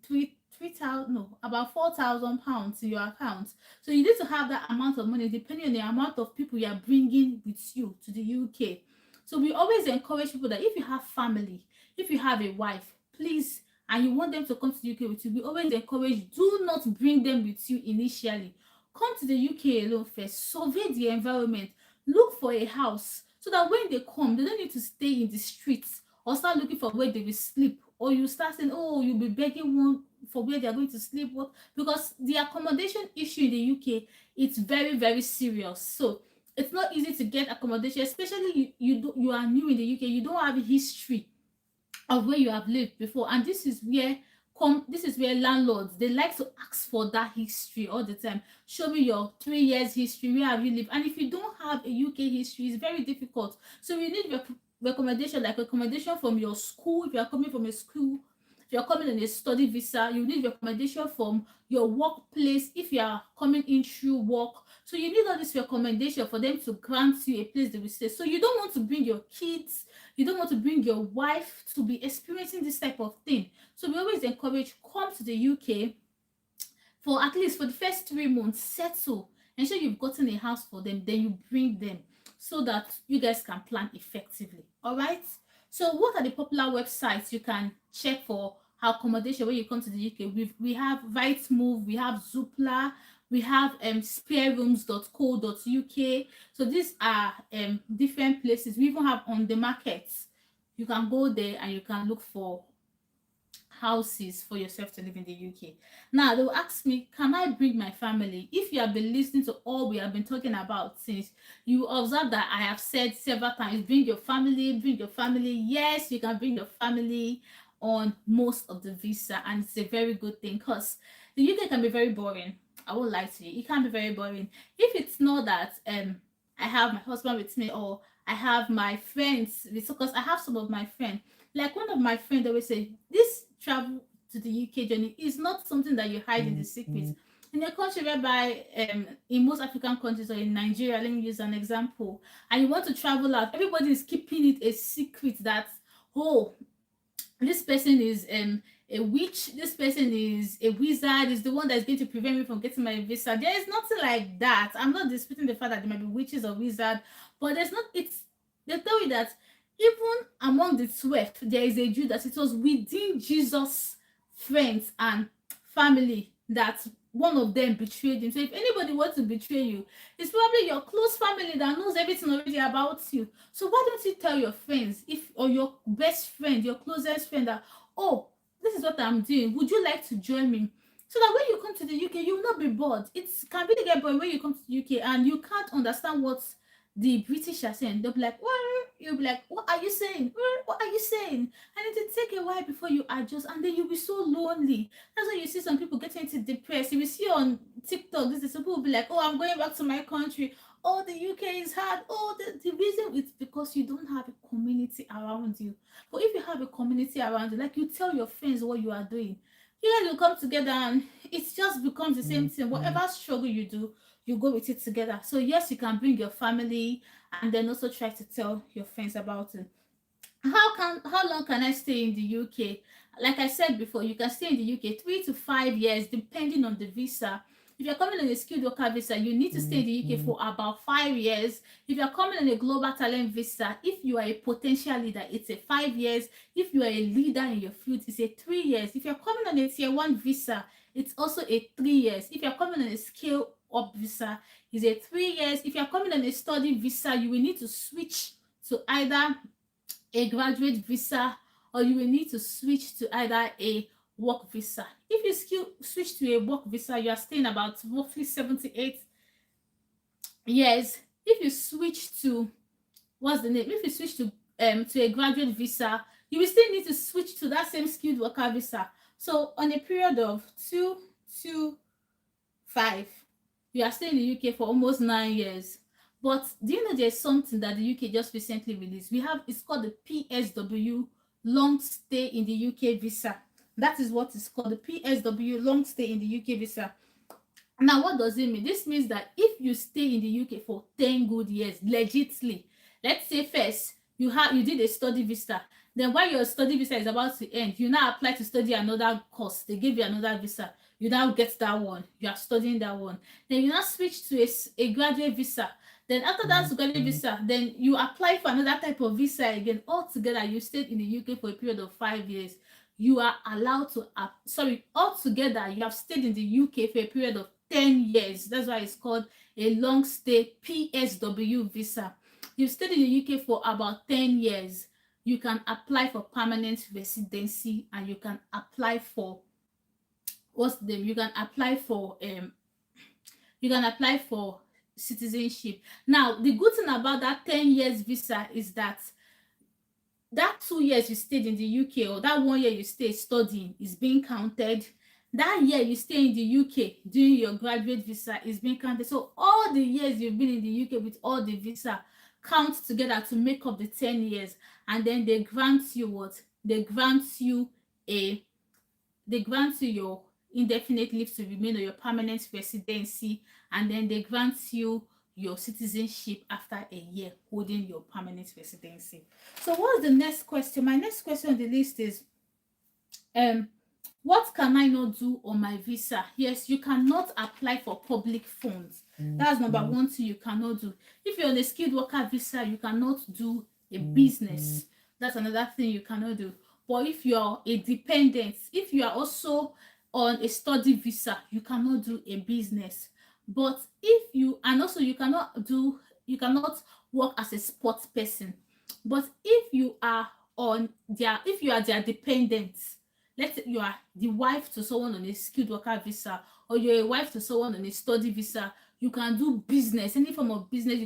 3,000, no, about £4,000 in your account. So you need to have that amount of money depending on the amount of people you are bringing with you to the UK. So we always encourage people that if you have family, if you have a wife, please, and you want them to come to the UK with you, we always encourage, do not bring them with you initially. Come to the UK alone first, survey the environment, look for a house, so that when they come, they don't need to stay in the streets or start looking for where they will sleep, or you start saying, oh, you'll be begging one for where they're going to sleep. What? Because the accommodation issue in the UK, it's very, very serious. So it's not easy to get accommodation, especially you are new in the UK, you don't have a history of where you have lived before, and this is where landlords, they like to ask for that history all the time. Show me your 3 years history, where have you lived? And if you don't have a UK history, it's very difficult. So you need recommendation, like recommendation from your school. If you are coming from a school, if you're coming on a study visa, you need recommendation from your workplace if you are coming in through work. So you need all this recommendation for them to grant you a place they will stay. So you don't want to bring your kids, you don't want to bring your wife to be experiencing this type of thing. So we always encourage, come to the UK for at least for the first 3 months, settle, ensure you've gotten a house for them, then you bring them so that you guys can plan effectively. All right. So what are the popular websites you can check for accommodation when you come to the UK? We have Rightmove, we have Zoopla, we have sparerooms.co.uk. So these are different places. We even have On The Market. You can go there and you can look for houses for yourself to live in the UK. Now they will ask me, can I bring my family? If you have been listening to all we have been talking about since, you observe that I have said several times, bring your family, bring your family. Yes, you can bring your family on most of the visa, and it's a very good thing, because the UK can be very boring. I won't lie to you, it can be very boring if it's not that I have my husband with me, or I have my friends, because I have some of my friends, like one of my friends always say, this travel to the UK journey is not something that you hide in the secret. In a country whereby in most African countries, or in Nigeria, let me use an example, and you want to travel out, everybody is keeping it a secret that, oh, this person is a witch, this person is a wizard, is the one that's going to prevent me from getting my visa. There is nothing like that. I'm not disputing the fact that there might be witches or wizards, but there's not, it's, they tell you that even among the 12, there is a Jew, that it was within Jesus' friends and family that one of them betrayed him. So if anybody wants to betray you, it's probably your close family that knows everything already about you. So why don't you tell your friends, if, or your best friend, your closest friend, that, oh, this is what I'm doing, would you like to join me? So that when you come to the UK, you will not be bored. It can be the get bored when you come to the UK and you can't understand what the British are saying. They'll be like, what? You'll be like, what are you saying? What are you saying? And it will take a while before you adjust, and then you'll be so lonely. That's why you see some people getting into depressed. You will see on TikTok, this is people will be like, oh, I'm going back to my country. Oh, the UK is hard. Oh, the reason is because you don't have a community around you. But if you have a community around you, like you tell your friends what you are doing, you guys will come together and it just becomes the same thing. Whatever struggle you do, you go with it together. So yes, you can bring your family and then also try to tell your friends about it. How long can I stay in the UK? Like I said before, you can stay in the UK 3 to 5 years depending on the visa. If you're coming on a skilled worker visa, you need to stay in the UK for about 5 years. If you're coming on a global talent visa, if you are a potential leader, it's a 5 years. If you are a leader in your field, it's a 3 years. If you're coming on a tier 1 visa, it's also a 3 years. If you're coming on a scale up visa, it's a 3 years. If you're coming on a study visa, you will need to switch to either a graduate visa, or you will need to switch to either a work visa. If you switch to a work visa, you are staying about roughly 78 years. If you switch to, what's the name? If you switch to a graduate visa, you will still need to switch to that same skilled worker visa. So on a period of 2 to 5, you are staying in the UK for almost 9 years. But do you know there's something that the UK just recently released? It's called the PSW, long stay in the UK visa. That is what it's called, the PSW, long stay in the UK visa. Now, what does it mean? This means that if you stay in the UK for 10 good years, legitimately, let's say first you did a study visa, Then while your study visa is about to end, you now apply to study another course. They give you another visa. You now get that one. You are studying that one. Then you now switch to a graduate visa. Then after that graduate visa, then you apply for another type of visa again. Altogether, you stayed in the UK for a period of 5 years. You are allowed to, altogether, you have stayed in the UK for a period of 10 years. That's why it's called a long stay PSW visa. You've stayed in the UK for about 10 years. You can apply for permanent residency, and you can apply for you can apply for citizenship. Now, the good thing about that 10 years visa is that 2 years you stayed in the UK, or that 1 year you stay studying, is being counted. That year you stay in the UK doing your graduate visa is being counted. So all the years you've been in the UK with all the visa count together to make up the 10 years. And then they grant you what? They grant you your indefinite leave to remain, or your permanent residency, and then they grant you your citizenship after a year holding your permanent residency. So what's the next question? My next question on the list is, what can I not do on my visa? Yes, you cannot apply for public funds. That's number one thing you cannot do. If you're on a skilled worker visa, you cannot do a business. That's another thing you cannot do. But if you're a dependent, if you are also on a study visa, you cannot do a business. But if you, and also you cannot work as a sports person. But if you are their dependents, let's say you are the wife to someone on a skilled worker visa, or you're a wife to someone on a study visa, you can do business, any form of business.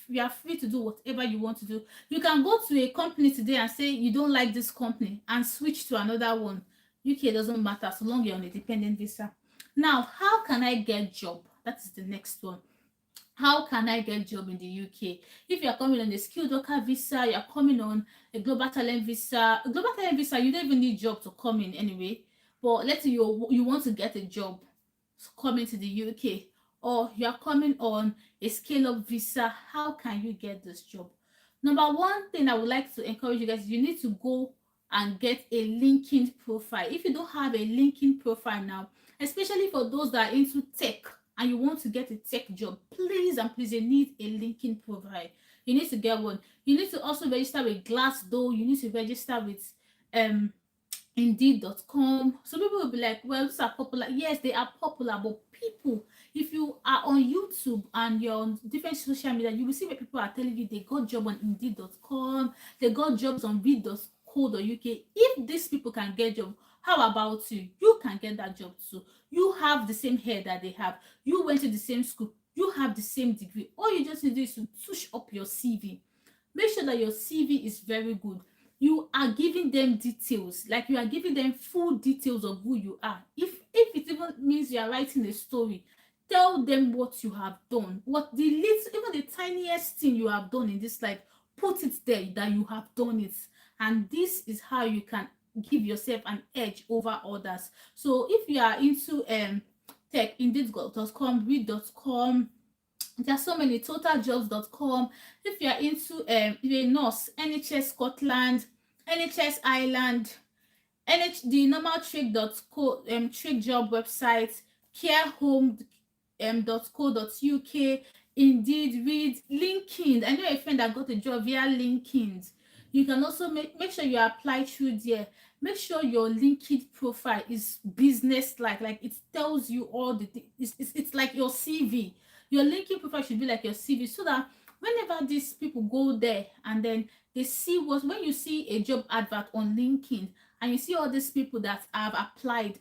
You are free to do whatever you want to do. You can go to a company today and say you don't like this company and switch to another one. UK doesn't matter so long you're on a dependent visa. Now, how can I get job? That is the next one. How can I get job in the UK? If you're coming on a skilled worker visa, you're coming on a global talent visa. A global talent visa, you don't even need job to come in anyway. But let's say you want to get a job coming to the UK, or you're coming on a scale-up visa. How can you get this job? Number one thing I would like to encourage you guys, you need to go and get a LinkedIn profile. If you don't have a LinkedIn profile now, especially for those that are into tech and you want to get a tech job, please and please, you need a LinkedIn profile. You need to get one. You need to also register with Glassdoor. You need to register with Indeed.com. Some people will be like, well, these are popular. Yes, they are popular, but people, if you are on YouTube and you're on different social media, you will see where people are telling you they got job on Indeed.com, they got jobs on Read.co.uk. If these people can get job, how about you? You can get that job too. You have the same hair that they have. You went to the same school. You have the same degree. All you just need to do is to touch up your CV. Make sure that your CV is very good. You are giving them details, like you are giving them full details of who you are. If it even means you are writing a story, tell them what you have done, what the least, even the tiniest thing you have done in this life, put it there that you have done it. And this is how you can give yourself an edge over others. So if you are into tech, Indeed.com, Read.com, there are so many, totaljobs.com. If you are into you're a nurse, NHS Scotland, NHS Ireland, the normal trade job website, carehome.co.uk, Indeed, Read, LinkedIn. I know a friend that got a job via LinkedIn. You can also make sure you apply through there. Make sure your LinkedIn profile is business-like, like it tells you all the things. It's like your CV. Your LinkedIn profile should be like your CV, so that whenever these people go there and then they see when you see a job advert on LinkedIn and you see all these people that have applied,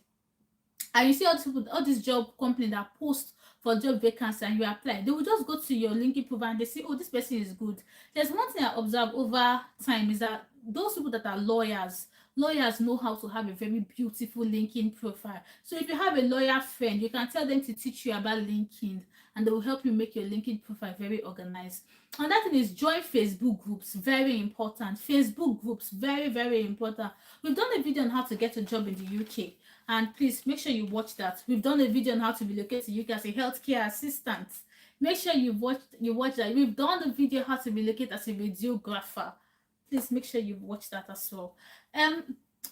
and you see all these job companies that post for job vacancy and you apply, they will just go to your LinkedIn profile and they say, oh, this person is good. There's one thing I observed over time is that those people that are lawyers know how to have a very beautiful LinkedIn profile. So if you have a lawyer friend, you can tell them to teach you about LinkedIn, and they will help you make your LinkedIn profile very organized. And that thing is join Facebook groups, very important. Facebook groups, very, very important. We've done a video on how to get a job in the UK, and please make sure you watch that. We've done a video on how to relocate to UK as a healthcare assistant. Make sure you watch that. We've done the video how to relocate as a radiographer. Please make sure you watch that as well.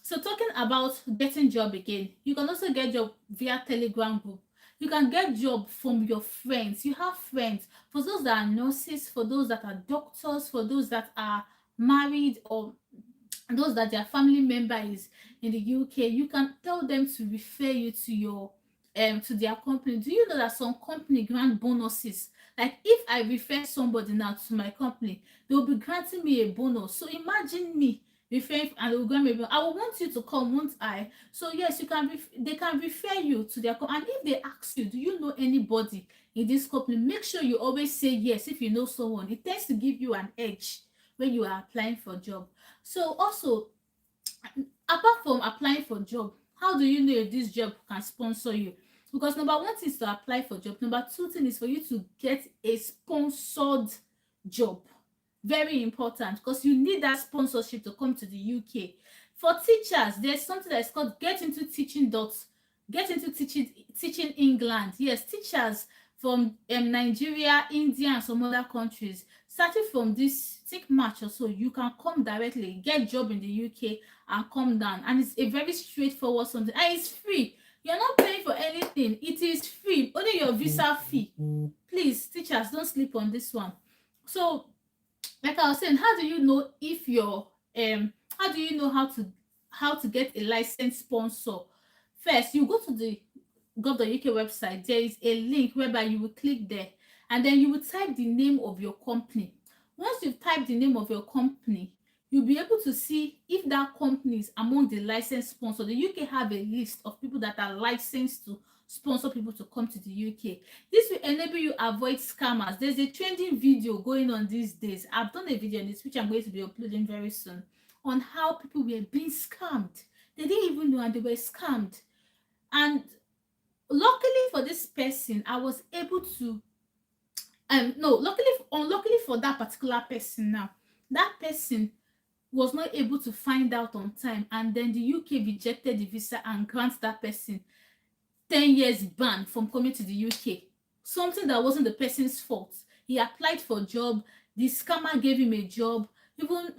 So talking about getting job again, you can also get job via Telegram group. You can get job from your friends. You have friends. For those that are nurses, for those that are doctors, for those that are married, or those that their family member is in the UK, you can tell them to refer you to your to their company. Do you know that some company grant bonuses? Like if I refer somebody now to my company, they will be granting me a bonus. So imagine me referring, and they will grant me a bonus. I will want you to come, won't I? So yes, you can they can refer you to their company. And if they ask you, do you know anybody in this company, make sure you always say yes. If you know someone, it tends to give you an edge when you are applying for a job. So also, apart from applying for job, how do you know if this job can sponsor you? Because number one thing is to apply for job. Number two thing is for you to get a sponsored job. Very important, because you need that sponsorship to come to the UK. For teachers, there's something that is called Teaching England. Yes, teachers from Nigeria, India, and some other countries. Starting from this, think March or so, you can come directly, get job in the UK, and come down. And it's a very straightforward something, and it's free. You're not paying for anything. It is free, only your visa fee. Please, teachers, don't sleep on this one. So, like I was saying, how do you know if you're how do you know how to get a licensed sponsor? First, you go to the gov.uk website. There is a link whereby you will click there, and then you will type the name of your company. Once you've typed the name of your company, you'll be able to see if that company is among the licensed sponsors. The UK have a list of people that are licensed to sponsor people to come to the UK. This will enable you avoid scammers. There's a trending video going on these days. I've done a video on this, which I'm going to be uploading very soon, on how people were being scammed. They didn't even know, and they were scammed. And luckily for this person, I was able to unluckily for that particular person, now that person was not able to find out on time, and then the UK rejected the visa and grant that person 10 years ban from coming to the UK. Something that wasn't the person's fault. He applied for a job, the scammer gave him a job, even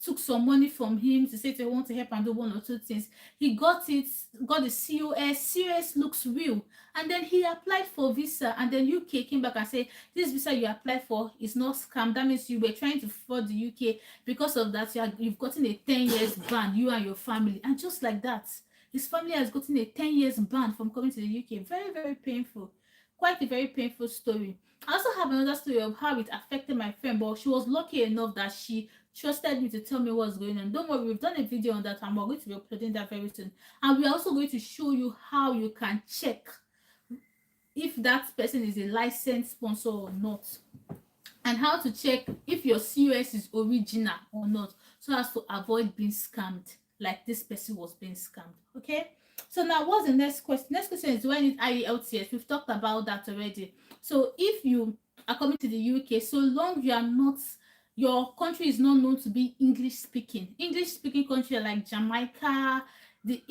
took some money from him to say they want to help and do one or two things. He got the COS looks real, and then he applied for visa, and then UK came back and said, this visa you applied for is not scam. That means you were trying to fraud the UK. Because of that, you've gotten a 10 years ban, you and your family. And just like that, his family has gotten a 10 years ban from coming to the UK. Very, very painful. Quite a very painful story. I also have another story of how it affected my friend, but she was lucky enough that she trusted me to tell me what's going on. Don't worry, we've done a video on that, and we're going to be uploading that very soon. And we're also going to show you how you can check if that person is a licensed sponsor or not, and how to check if your COS is original or not, so as to avoid being scammed like this person was being scammed. Okay, so now what's the next question? Next question is, do I need IELTS? We've talked about that already. So if you are coming to the UK, so long you are not, your country is not known to be English speaking country like Jamaica, the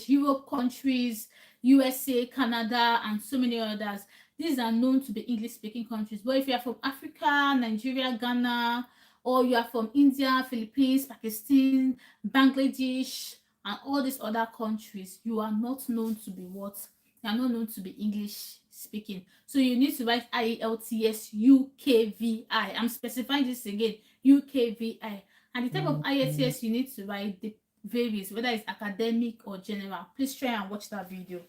Europe countries, USA, Canada, and so many others. These are known to be English speaking countries. But if you are from Africa, Nigeria, Ghana, or you are from India, Philippines, Pakistan, Bangladesh, and all these other countries, you are not known to be what? You are not known to be English speaking. So you need to write IELTS UKVI. I'm specifying this again, UKVI. And the type of IELTS you need to write varies, whether it's academic or general. Please try and watch that video.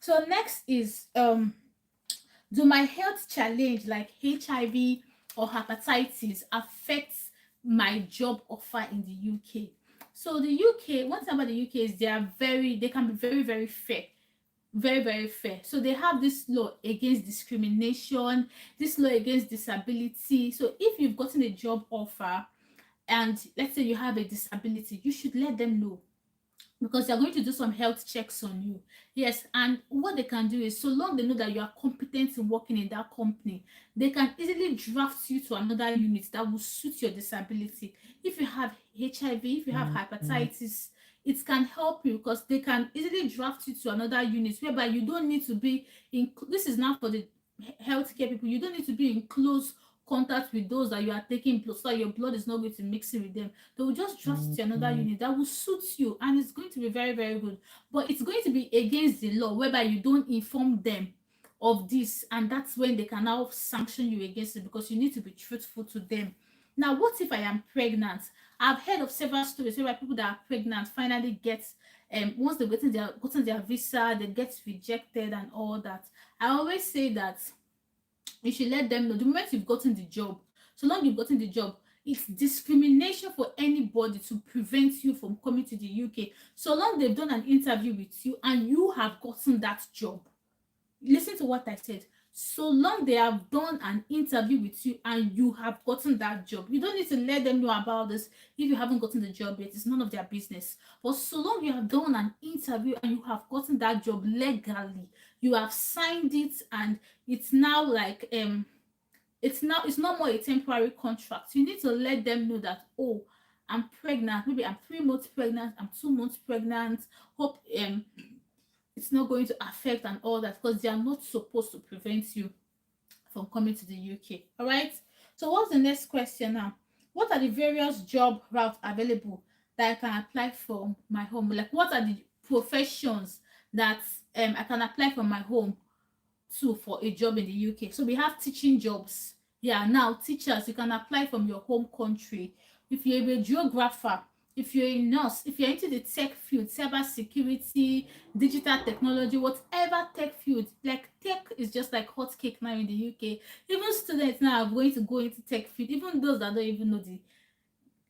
So next is, do my health challenge like HIV or hepatitis affect my job offer in the UK? So the UK, one thing about the UK is they can be very, very fair. Very, very fair. So they have this law against discrimination, this law against disability. So if you've gotten a job offer and let's say you have a disability, you should let them know, because they're going to do some health checks on you. Yes, and what they can do is, so long they know that you are competent in working in that company, they can easily draft you to another unit that will suit your disability. If you have HIV, if you have hepatitis, it can help you, because they can easily draft you to another unit whereby you don't need to be in, this is not for the healthcare people, you don't need to be in close contact with those that you are taking blood, so that your blood is not going to mix it with them. They will just trust to another unit that will suit you, and it's going to be very, very good. But it's going to be against the law, whereby you don't inform them of this, and that's when they can now sanction you against it, because you need to be truthful to them. Now, what if I am pregnant? I've heard of several stories where people that are pregnant finally get once they've gotten their visa, they get rejected and all that. I always say that you should let them know the moment you've gotten the job. So long you've gotten the job, it's discrimination for anybody to prevent you from coming to the UK. So long they've done an interview with you and you have gotten that job. Listen to what I said. So long they have done an interview with you and you have gotten that job, you don't need to let them know about this. If you haven't gotten the job yet, it's none of their business. But so long you have done an interview and you have gotten that job legally, you have signed it, and it's now like it's not more a temporary contract. You need to let them know that, oh, I'm pregnant, maybe I'm 3 months pregnant, I'm 2 months pregnant, hope it's not going to affect and all that, because they are not supposed to prevent you from coming to the UK. All right. So what's the next question now? What are the various job routes available that I can apply from my home? Like, what are the professions that I can apply from my home to for a job in the UK? So we have teaching jobs. Yeah, now teachers, you can apply from your home country. If you're a geographer, if you're a nurse, if you're into the tech field, cyber security, digital technology, whatever tech field, like tech is just like hot cake now in the UK. Even students now are going to go into tech field. Even those that don't even know the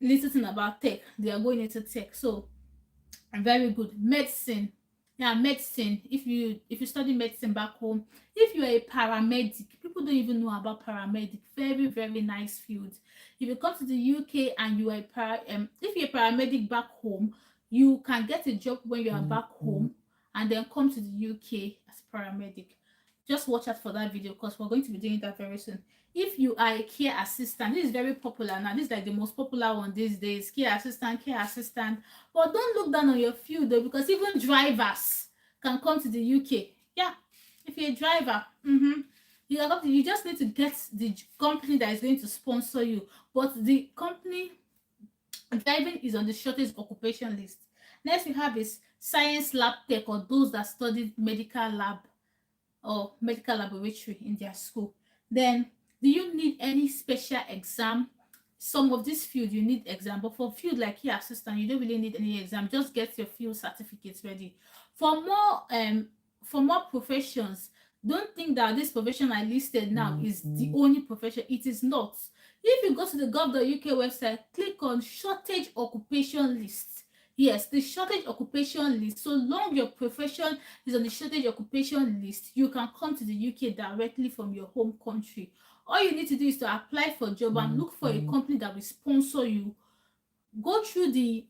little thing about tech, they are going into tech. So very good. Medicine. Yeah, medicine. If you study medicine back home, if you are a paramedic, people don't even know about paramedic. Very, very nice field. If you come to the UK and you are if you're a paramedic back home, you can get a job when you are back home and then come to the UK as a paramedic. Just watch out for that video, because we're going to be doing that very soon. If you are a care assistant, this is very popular now. This is like the most popular one these days. Care assistant. But don't look down on your field though, because even drivers can come to the UK. Yeah, if you're a driver, you just need to get the company that is going to sponsor you. But the company driving is on the shortest occupation list. Next we have is science lab tech, or those that studied medical lab or medical laboratory in their school. Then, do you need any special exam? Some of this field you need exam, but for field like care assistant, you don't really need any exam. Just get your field certificates ready. For more professions, don't think that this profession I listed now is the only profession. It is not. If you go to the gov.uk website, click on shortage occupation list. Yes, the shortage occupation list. So long your profession is on the shortage occupation list, you can come to the UK directly from your home country. All you need to do is to apply for a job and look for a company that will sponsor you. Go through the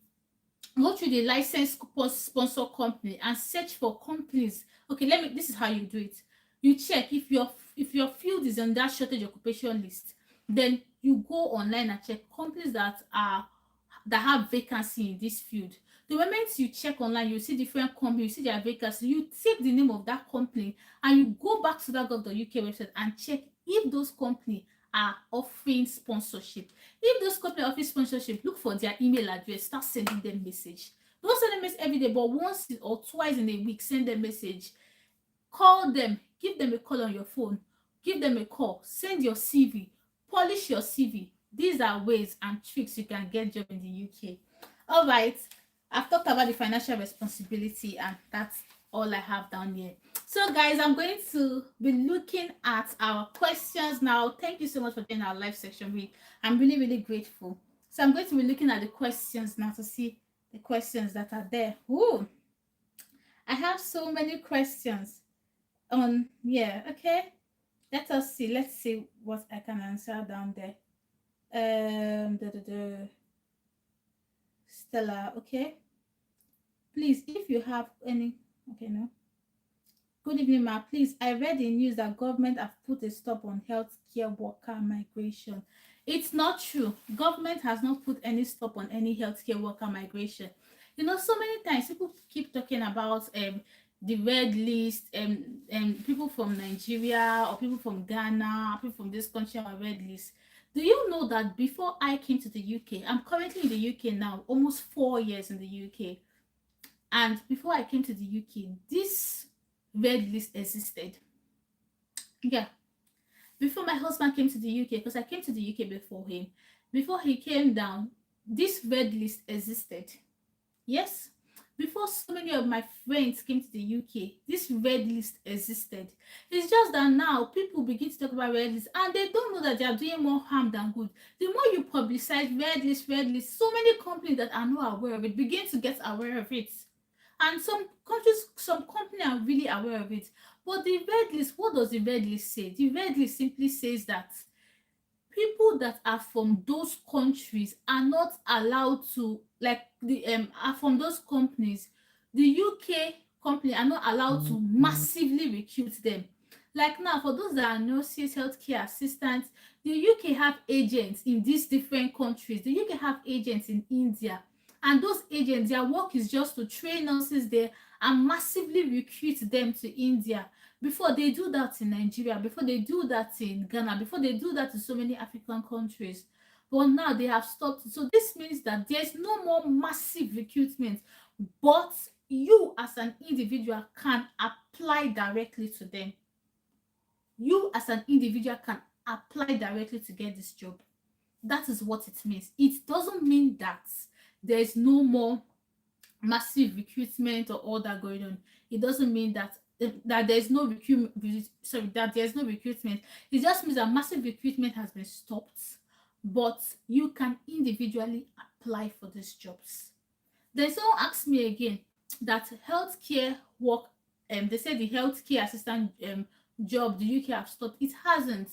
licensed sponsor company and search for companies. Okay, this is how you do it. You check if your field is on that shortage occupation list. Then you go online and check companies that have vacancy in this field. The moment you check online, you see different companies, you see their vacancy, you take the name of that company and you go back to that gov.uk website and check if those companies are offering sponsorship. If those companies are offering sponsorship, look for their email address, start sending them message. Don't send them message every day, but once or twice in a week, send them message. Call them, give them a call on your phone, give them a call, send your CV, polish your CV. These are ways and tricks you can get job in the UK. All right, I've talked about the financial responsibility, and that's all I have down here. So guys, I'm going to be looking at our questions now. Thank you so much for doing our live section. I'm really, really grateful. So I'm going to be looking at the questions now to see the questions that are there. Ooh, I have so many questions on here. Okay, let us see. Let's see what I can answer down there. Stella, okay. Please, if you have any, okay, no. Good evening, ma. Please, I read in news that government have put a stop on healthcare worker migration. It's not true. Government has not put any stop on any healthcare worker migration. You know, so many times people keep talking about the red list, people from Nigeria or people from Ghana, people from this country are red list. Do you know that before I came to the UK, I'm currently in the UK now, almost 4 years in the UK, and before I came to the UK, this red list existed. Yeah, before my husband came to the UK, because I came to the UK before him, before he came down, this red list existed. Yes, before so many of my friends came to the UK, this red list existed. It's just that now people begin to talk about red list and they don't know that they are doing more harm than good. The more you publicize red list, so many companies that are not aware of it begin to get aware of it. And some countries, some companies are really aware of it. But the red list, what does the red list say? The red list simply says that people that are from those countries are not allowed to, like, the are from those companies, the UK company are not allowed to massively recruit them. Like now, for those that are nurses, healthcare assistants, the UK have agents in these different countries. The UK have agents in India, and those agents, their work is just to train nurses there and massively recruit them to India. Before they do that in Nigeria, before they do that in Ghana, before they do that in so many African countries. But now they have stopped. So this means that there's no more massive recruitment, but you as an individual can apply directly to them. You as an individual can apply directly to get this job. That is what it means. It doesn't mean that there's no more massive recruitment or all that going on. It doesn't mean that there's no recruitment. Sorry, that there's no recruitment. It just means that massive recruitment has been stopped, but you can individually apply for these jobs. Then someone asked me again that healthcare work, they said the healthcare assistant job, the UK have stopped. It hasn't.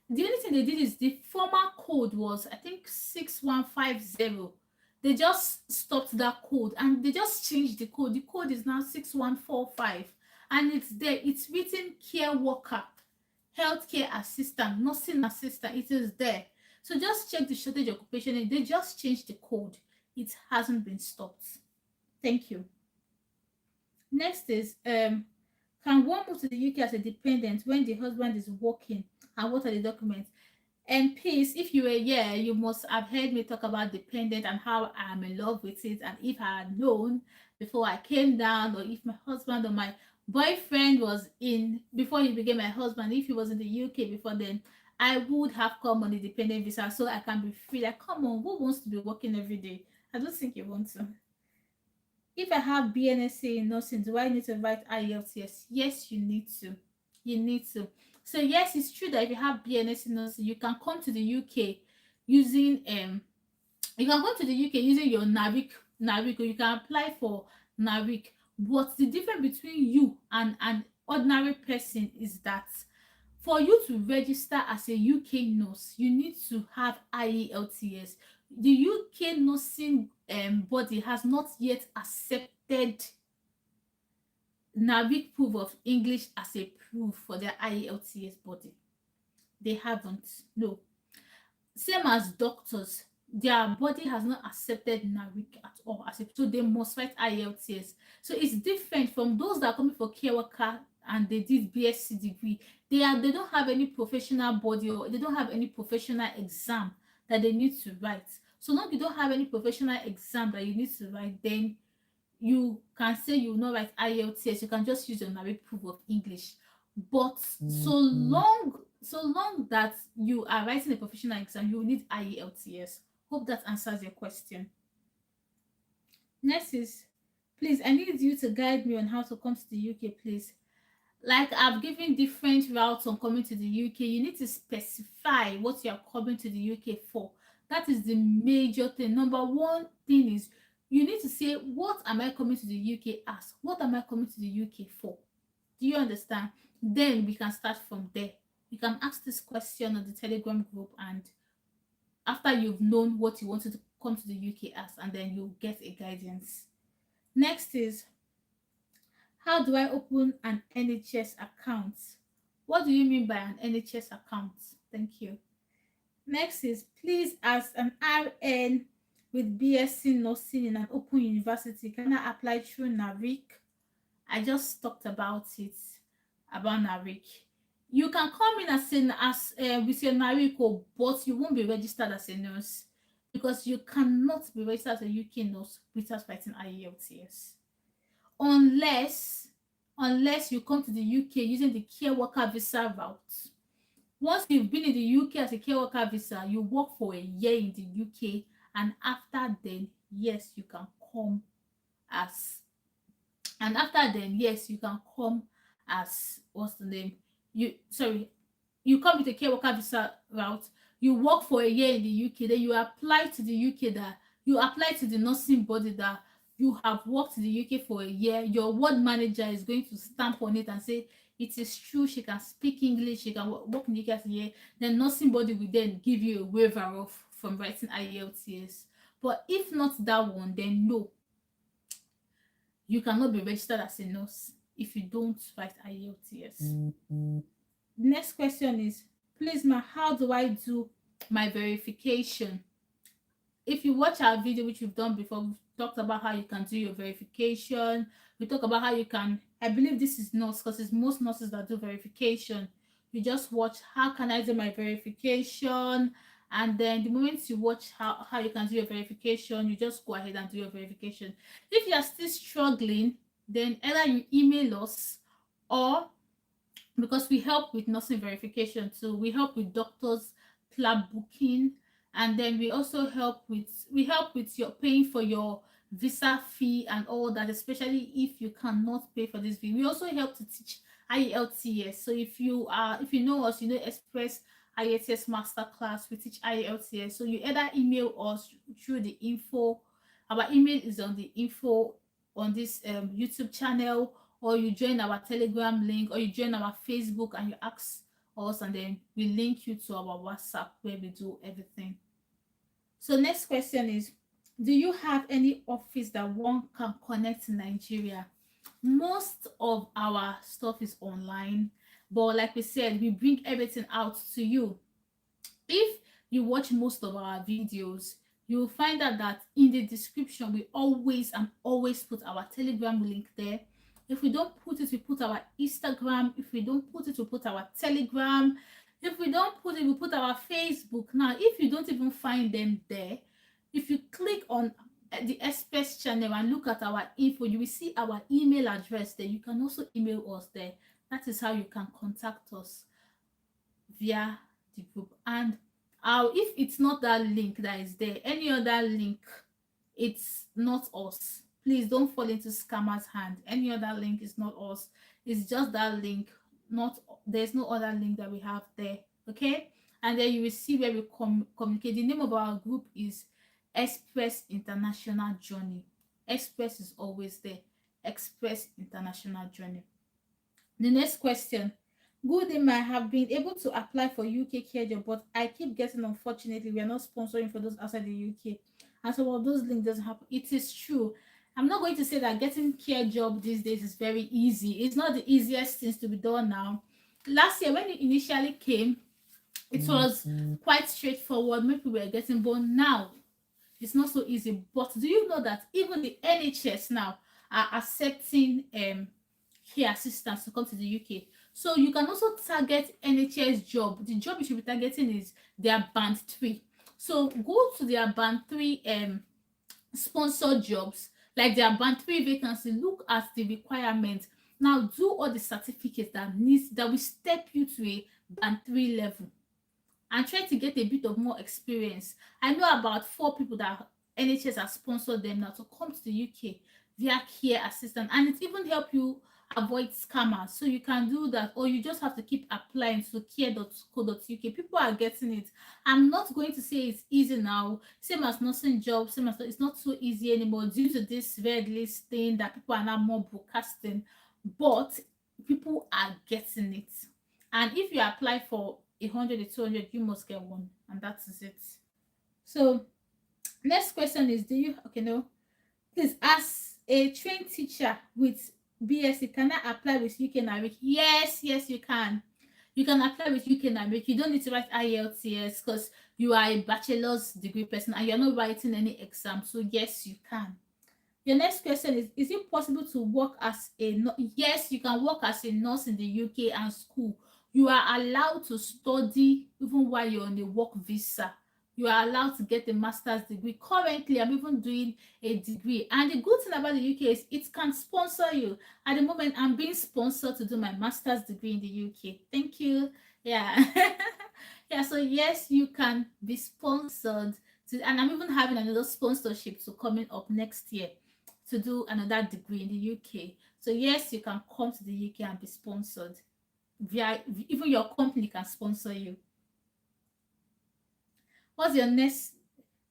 The only thing they did is the former code was, I think, 6150. They just stopped that code and they just changed the code. The code is now 6145, and it's there. It's written care worker, healthcare assistant, nursing assistant. It is there. So just check the shortage occupation and they just changed the code. It hasn't been stopped. Thank you. Next is, can one move to the UK as a dependent when the husband is working, and what are the documents? And please, if you were here, you must have heard me talk about dependent and how I'm in love with it. And if I had known before I came down, or if my husband or my boyfriend was in, before he became my husband, if he was in the UK before then, I would have come on a dependent visa so I can be free. Like, come on, who wants to be working every day? I don't think you want to. If I have BNSC in nursing, do I need to write IELTS? Yes, you need to. You need to. So yes, it's true that if you have BNSC in nursing, you can come to the UK using you can come to the UK using your NAVIC, or you can apply for NAVIC. But the difference between you and an ordinary person is that for you to register as a UK nurse, you need to have IELTS. The UK nursing body has not yet accepted NAVIC proof of English as a proof for their IELTS body. They haven't. No. Same as doctors. Their body has not accepted NAVIC at all. So they must write IELTS. So it's different from those that are coming for care worker and they did BSc degree. They don't have any professional body, or they don't have any professional exam that they need to write. So long you don't have any professional exam that you need to write, then you can say you will not write IELTS. You can just use your NAVIC proof of English. But so long that you are writing a professional exam, you will need IELTS. Hope that answers your question. Next is, please, I need you to guide me on how to come to the UK, please. Like I've given different routes on coming to the UK, you need to specify what you are coming to the UK for. That is the major thing. Number one thing is you need to say, what am I coming to the UK as? What am I coming to the UK for? Do you understand? Then we can start from there. You can ask this question on the Telegram group, and after you've known what you wanted to come to the UK as, and then you'll get a guidance. Next is, how do I open an NHS account? What do you mean by an NHS account? Thank you. Next is, please, as an RN with BSc nursing in an open university, can I apply through NAVIC? I just talked about it about NARIC. You can come in with your NARIC, but you won't be registered as a nurse because you cannot be registered as a UK nurse without writing IELTS unless you come to the UK using the care worker visa route. Once you've been in the UK as a care worker visa, you work for a year in the UK, and after then, yes, you can come as yes, you can come as what's the name? You come with a care worker visa route, you work for a year in the UK, then you apply to the UK that you apply to the nursing body that you have worked in the UK for a year. Your ward manager is going to stamp on it and say it is true, she can speak English, she can work in the UK as a year. Then nursing body will then give you a waiver off from writing IELTS. But if not that one, then no, you cannot be registered as a nurse if you don't write IELTS. Next question is, please ma, how do I do my verification? If you watch our video, which we've done before, we've talked about how you can do your verification. We talk about how you can, I believe this is nurse because it's most nurses that do verification. You just watch how can I do my verification, and then the moment you watch how you can do your verification, you just go ahead and do your verification. If you are still struggling, then either you email us, or because we help with nursing verification too, we help with doctors lab booking, and then we also help with your paying for your visa fee and all that, especially if you cannot pay for this fee. We also help to teach IELTS. So if you know us, you know Express IELTS Masterclass, we teach IELTS. So you either email us through the info. Our email is on the info on this YouTube channel, or you join our Telegram link, or you join our Facebook and you ask us, and then we link you to our WhatsApp where we do everything. So next question is, do you have any office that one can connect in Nigeria? Most of our stuff is online, but like we said, we bring everything out to you. If you watch most of our videos, you will find out that in the description we always put our Telegram link there. If we don't put it, we put our Instagram. If we don't put it, we put our Telegram. If we don't put it, we put our Facebook. Now, if you don't even find them there, if you click on the Express channel and look at our info, you will see our email address there. You can also email us there. That is how you can contact us via the group. And if it's not that link that is there, any other link, it's not us. Please don't fall into scammers' hand. Any other link is not us. It's just that link. There's no other link that we have there. Okay, and then you will see where we communicate. The name of our group is Express International Journey. Express is always there. Express International Journey. The next question. Good day, I have been able to apply for UK care job, but I keep getting, unfortunately, we are not sponsoring for those outside the UK. And so those links doesn't happen. It is true. I'm not going to say that getting care job these days is very easy. It's not the easiest things to be done now. Last year, when it initially came, it was quite straightforward. Many people were getting, but now it's not so easy. But do you know that even the NHS now are accepting care assistants to come to the UK? So you can also target NHS job. The job you should be targeting is their band 3. So go to their band 3 sponsored jobs, like their band 3 vacancy. Look at the requirements. Now do all the certificates that will step you to a band 3 level, and try to get a bit of more experience. I know about 4 people that NHS has sponsored them now to come to the UK via care assistant, and it even help you avoid scammers. So you can do that, or you just have to keep applying to care.co.uk. People are getting it. I'm not going to say it's easy now, same as nursing jobs, it's not so easy anymore due to this red list thing that people are now more broadcasting, but people are getting it. And if you apply for 100 or 200, you must get one, and that is it. So next question is, please, as a trained teacher with BSc, can I apply with UK NARIC? Yes, you can. You can apply with UK NARIC. You don't need to write IELTS because you are a bachelor's degree person and you're not writing any exam. So yes, you can. Your next question is it possible to work as a nurse? Yes, you can work as a nurse in the UK and school. You are allowed to study even while you're on a work visa. You are allowed to get a master's degree. Currently, I'm even doing a degree. And the good thing about the UK is it can sponsor you. At the moment, I'm being sponsored to do my master's degree in the UK. Thank you. Yeah. Yeah, so yes, you can be sponsored to, and I'm even having another sponsorship to coming up next year to do another degree in the UK. So yes, you can come to the UK and be sponsored. Via even your company can sponsor you. What's your next?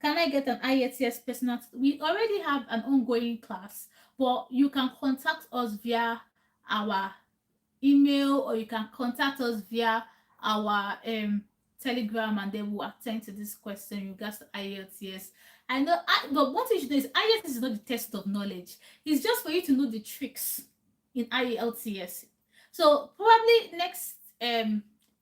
Can I get an IELTS personal? We already have an ongoing class, but you can contact us via our email, or you can contact us via our telegram, and then we'll attend to this question in regards to IELTS. I know, but one thing you know is IELTS is not the test of knowledge. It's just for you to know the tricks in IELTS. So probably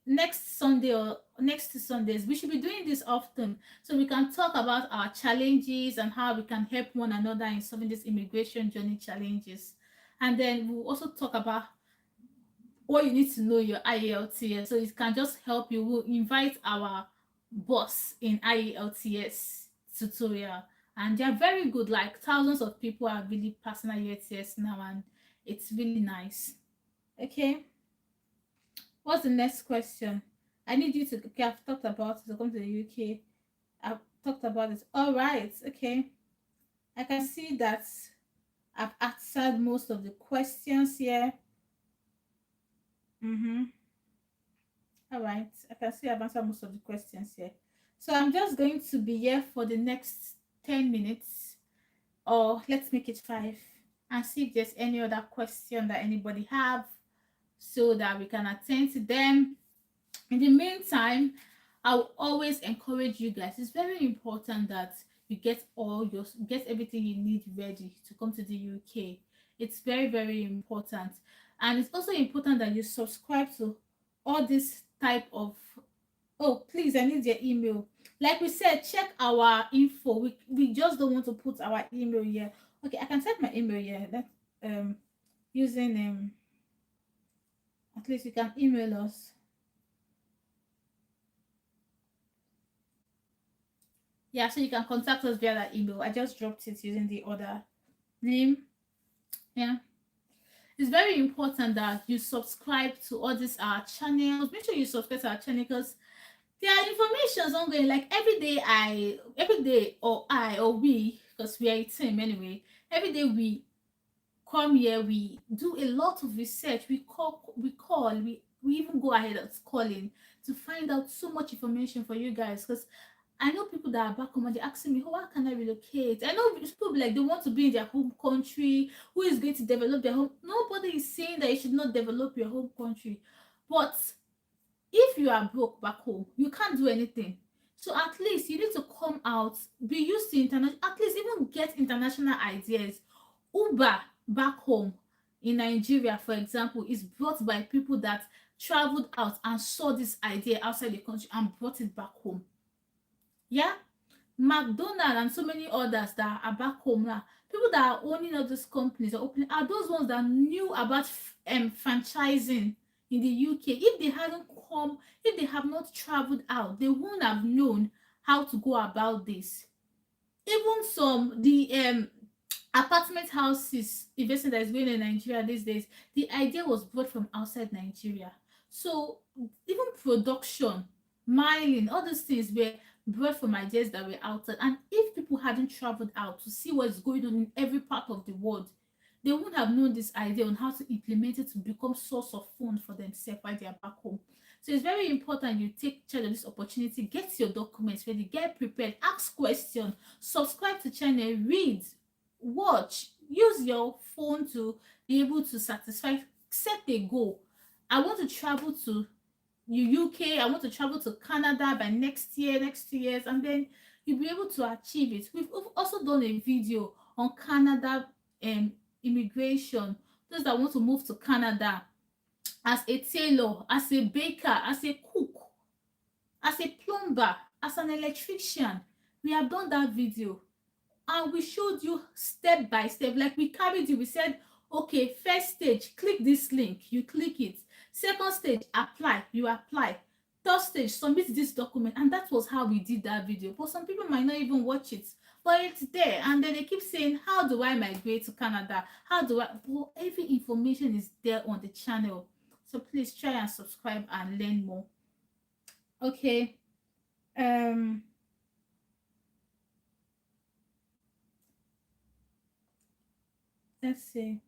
next Sunday or next 2 Sundays, we should be doing this often so we can talk about our challenges and how we can help one another in solving these immigration journey challenges. And then we'll also talk about what you need to know your IELTS, so it can just help you. We'll invite our boss in IELTS tutorial, and they're very good. Like thousands of people are really passing IELTS now, and it's really nice. Okay, what's the next question? I need you to, okay, I've talked about it to come to the UK. I've talked about it. All right, okay. I can see that I've answered most of the questions here. All right, I can see I've answered most of the questions here. So I'm just going to be here for the next 10 minutes, or let's make it 5, and see if there's any other question that anybody have so that we can attend to them. In the meantime, I will always encourage you guys. It's very important that you get everything you need ready to come to the UK. It's very, very important. And it's also important that you subscribe to all this type of, oh please, I need your email. Like we said, check our info. We just don't want to put our email here. Okay, I can type my email here. That using at least you can email us. Yeah, so you can contact us via that email. I just dropped it using the other name. Yeah, it's very important that you subscribe to all these our channels. Make sure you subscribe to our channel, because there are informations ongoing. Like every day, or we, because we are a team anyway, every day we come here, we do a lot of research. We even go ahead of calling to find out so much information for you guys, because I know people that are back home and they're asking me, oh, how can I relocate? I know people like they want to be in their home country. Who is going to develop their home? Nobody is saying that you should not develop your home country. But if you are broke back home, you can't do anything. So at least you need to come out, be used to international, at least even get international ideas. Uber back home in Nigeria, for example, is brought by people that traveled out and saw this idea outside the country and brought it back home. Yeah, McDonald's and so many others that are back home now. People that are owning all these companies are those ones that knew about franchising in the UK. If they hadn't come, if they have not traveled out, they wouldn't have known how to go about this. Even the apartment houses investment that is going on in Nigeria these days, the idea was brought from outside Nigeria. So even production, mining, all those things were brought from ideas that were outside. And if people hadn't traveled out to see what's going on in every part of the world, they wouldn't have known this idea on how to implement it to become source of fund for themselves while they are back home. So it's very important you take charge of this opportunity, get your documents ready, get prepared, ask questions, subscribe to channel, read, watch, use your phone to be able to satisfy, set a goal. I want to travel to UK, I want to travel to Canada by next year, next 2 years, and then you'll be able to achieve it. We've also done a video on Canada immigration, those that want to move to Canada as a tailor, as a baker, as a cook, as a plumber, as an electrician. We have done that video. and we showed you step by step. Like we carried you, we said, okay, first stage, click this link, you click it. Second stage, apply, you apply. Third stage, submit this document. And that was how we did that video. But some people might not even watch it, but it's there. And then they keep saying, how do I migrate to Canada? How do I? Well, every information is there on the channel. So please try and subscribe and learn more. Okay. Let's see.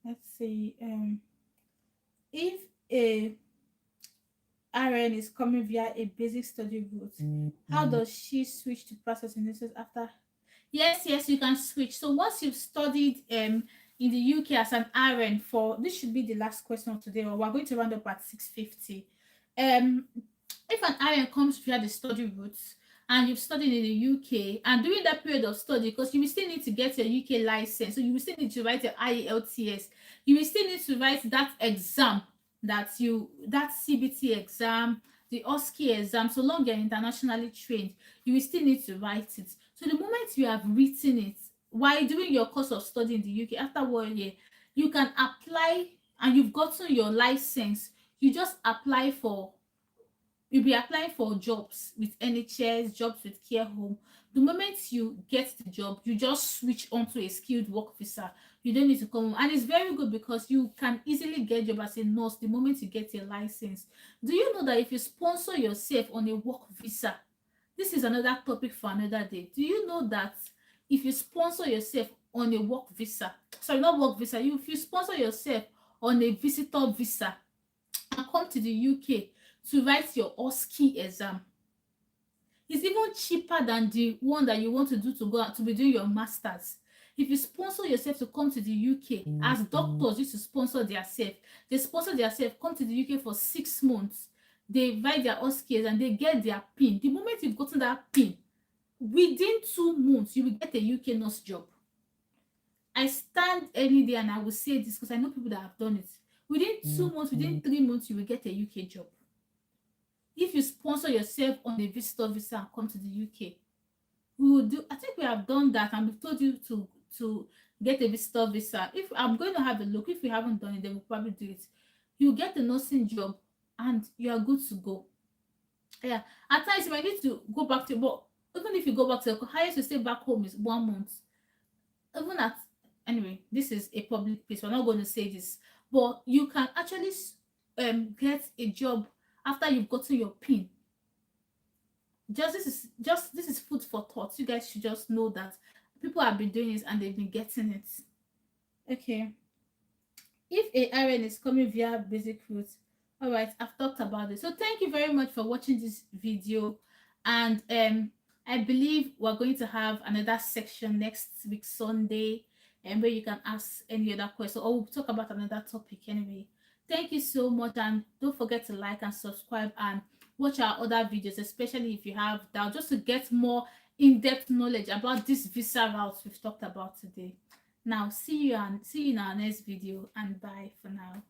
Let's see. If a RN is coming via a basic study route, how does she switch to process analysis after? Yes, you can switch. So once you've studied in the UK as an RN for, this should be the last question of today, or we're going to round up at 6:50. If an RN comes via the study route and you've studied in the UK, and during that period of study, because you will still need to get your UK license, so you will still need to write your IELTS, you will still need to write that exam, that CBT exam, the OSCE exam. So long you're internationally trained, you will still need to write it. So the moment you have written it while doing your course of study in the UK, after 1 year, you can apply, and you've gotten your license. You just apply for, you'll be applying for jobs with NHS, jobs with care home. The moment you get the job, you just switch onto a skilled work visa. You don't need to come home. And it's very good because you can easily get a job as a nurse the moment you get your license. Do you know that if you sponsor yourself on a work visa, this is another topic for another day. Do you know that if you sponsor yourself on a work visa, sorry, not work visa, if you sponsor yourself on a visitor visa and come to the UK to write your OSCE exam, it's even cheaper than the one that you want to do to go out to be doing your masters. If you sponsor yourself to come to the UK, as doctors used to sponsor themselves, they sponsor themselves, come to the UK for 6 months, they write their OSCEs and they get their PIN. The moment you've gotten that PIN, within 2 months, you will get a UK nurse job. I stand any day and I will say this because I know people that have done it. Within 2 months, within 3 months, you will get a UK job. If you sponsor yourself on a visitor visa and come to the UK, we will do, I think we have done that, and we've told you to get a visitor visa. If I'm going to have a look, if we haven't done it, then we'll probably do it. You get a nursing job and you are good to go. Yeah, at times you might need to go back to, but even if you go back to the highest you stay back home is 1 month. Even at, anyway, this is a public place, we're not going to say this, but you can actually get a job after you've gotten your PIN. This is food for thought. You guys should just know that people have been doing this and they've been getting it. Okay. If a RN is coming via basic route, all right, I've talked about it. So thank you very much for watching this video, and I believe we're going to have another section next week Sunday, and where you can ask any other question, or we'll talk about another topic anyway. Thank you so much, and don't forget to like and subscribe and watch our other videos, especially if you have doubt, just to get more in-depth knowledge about this visa route we've talked about today. Now see you in our next video, and bye for now.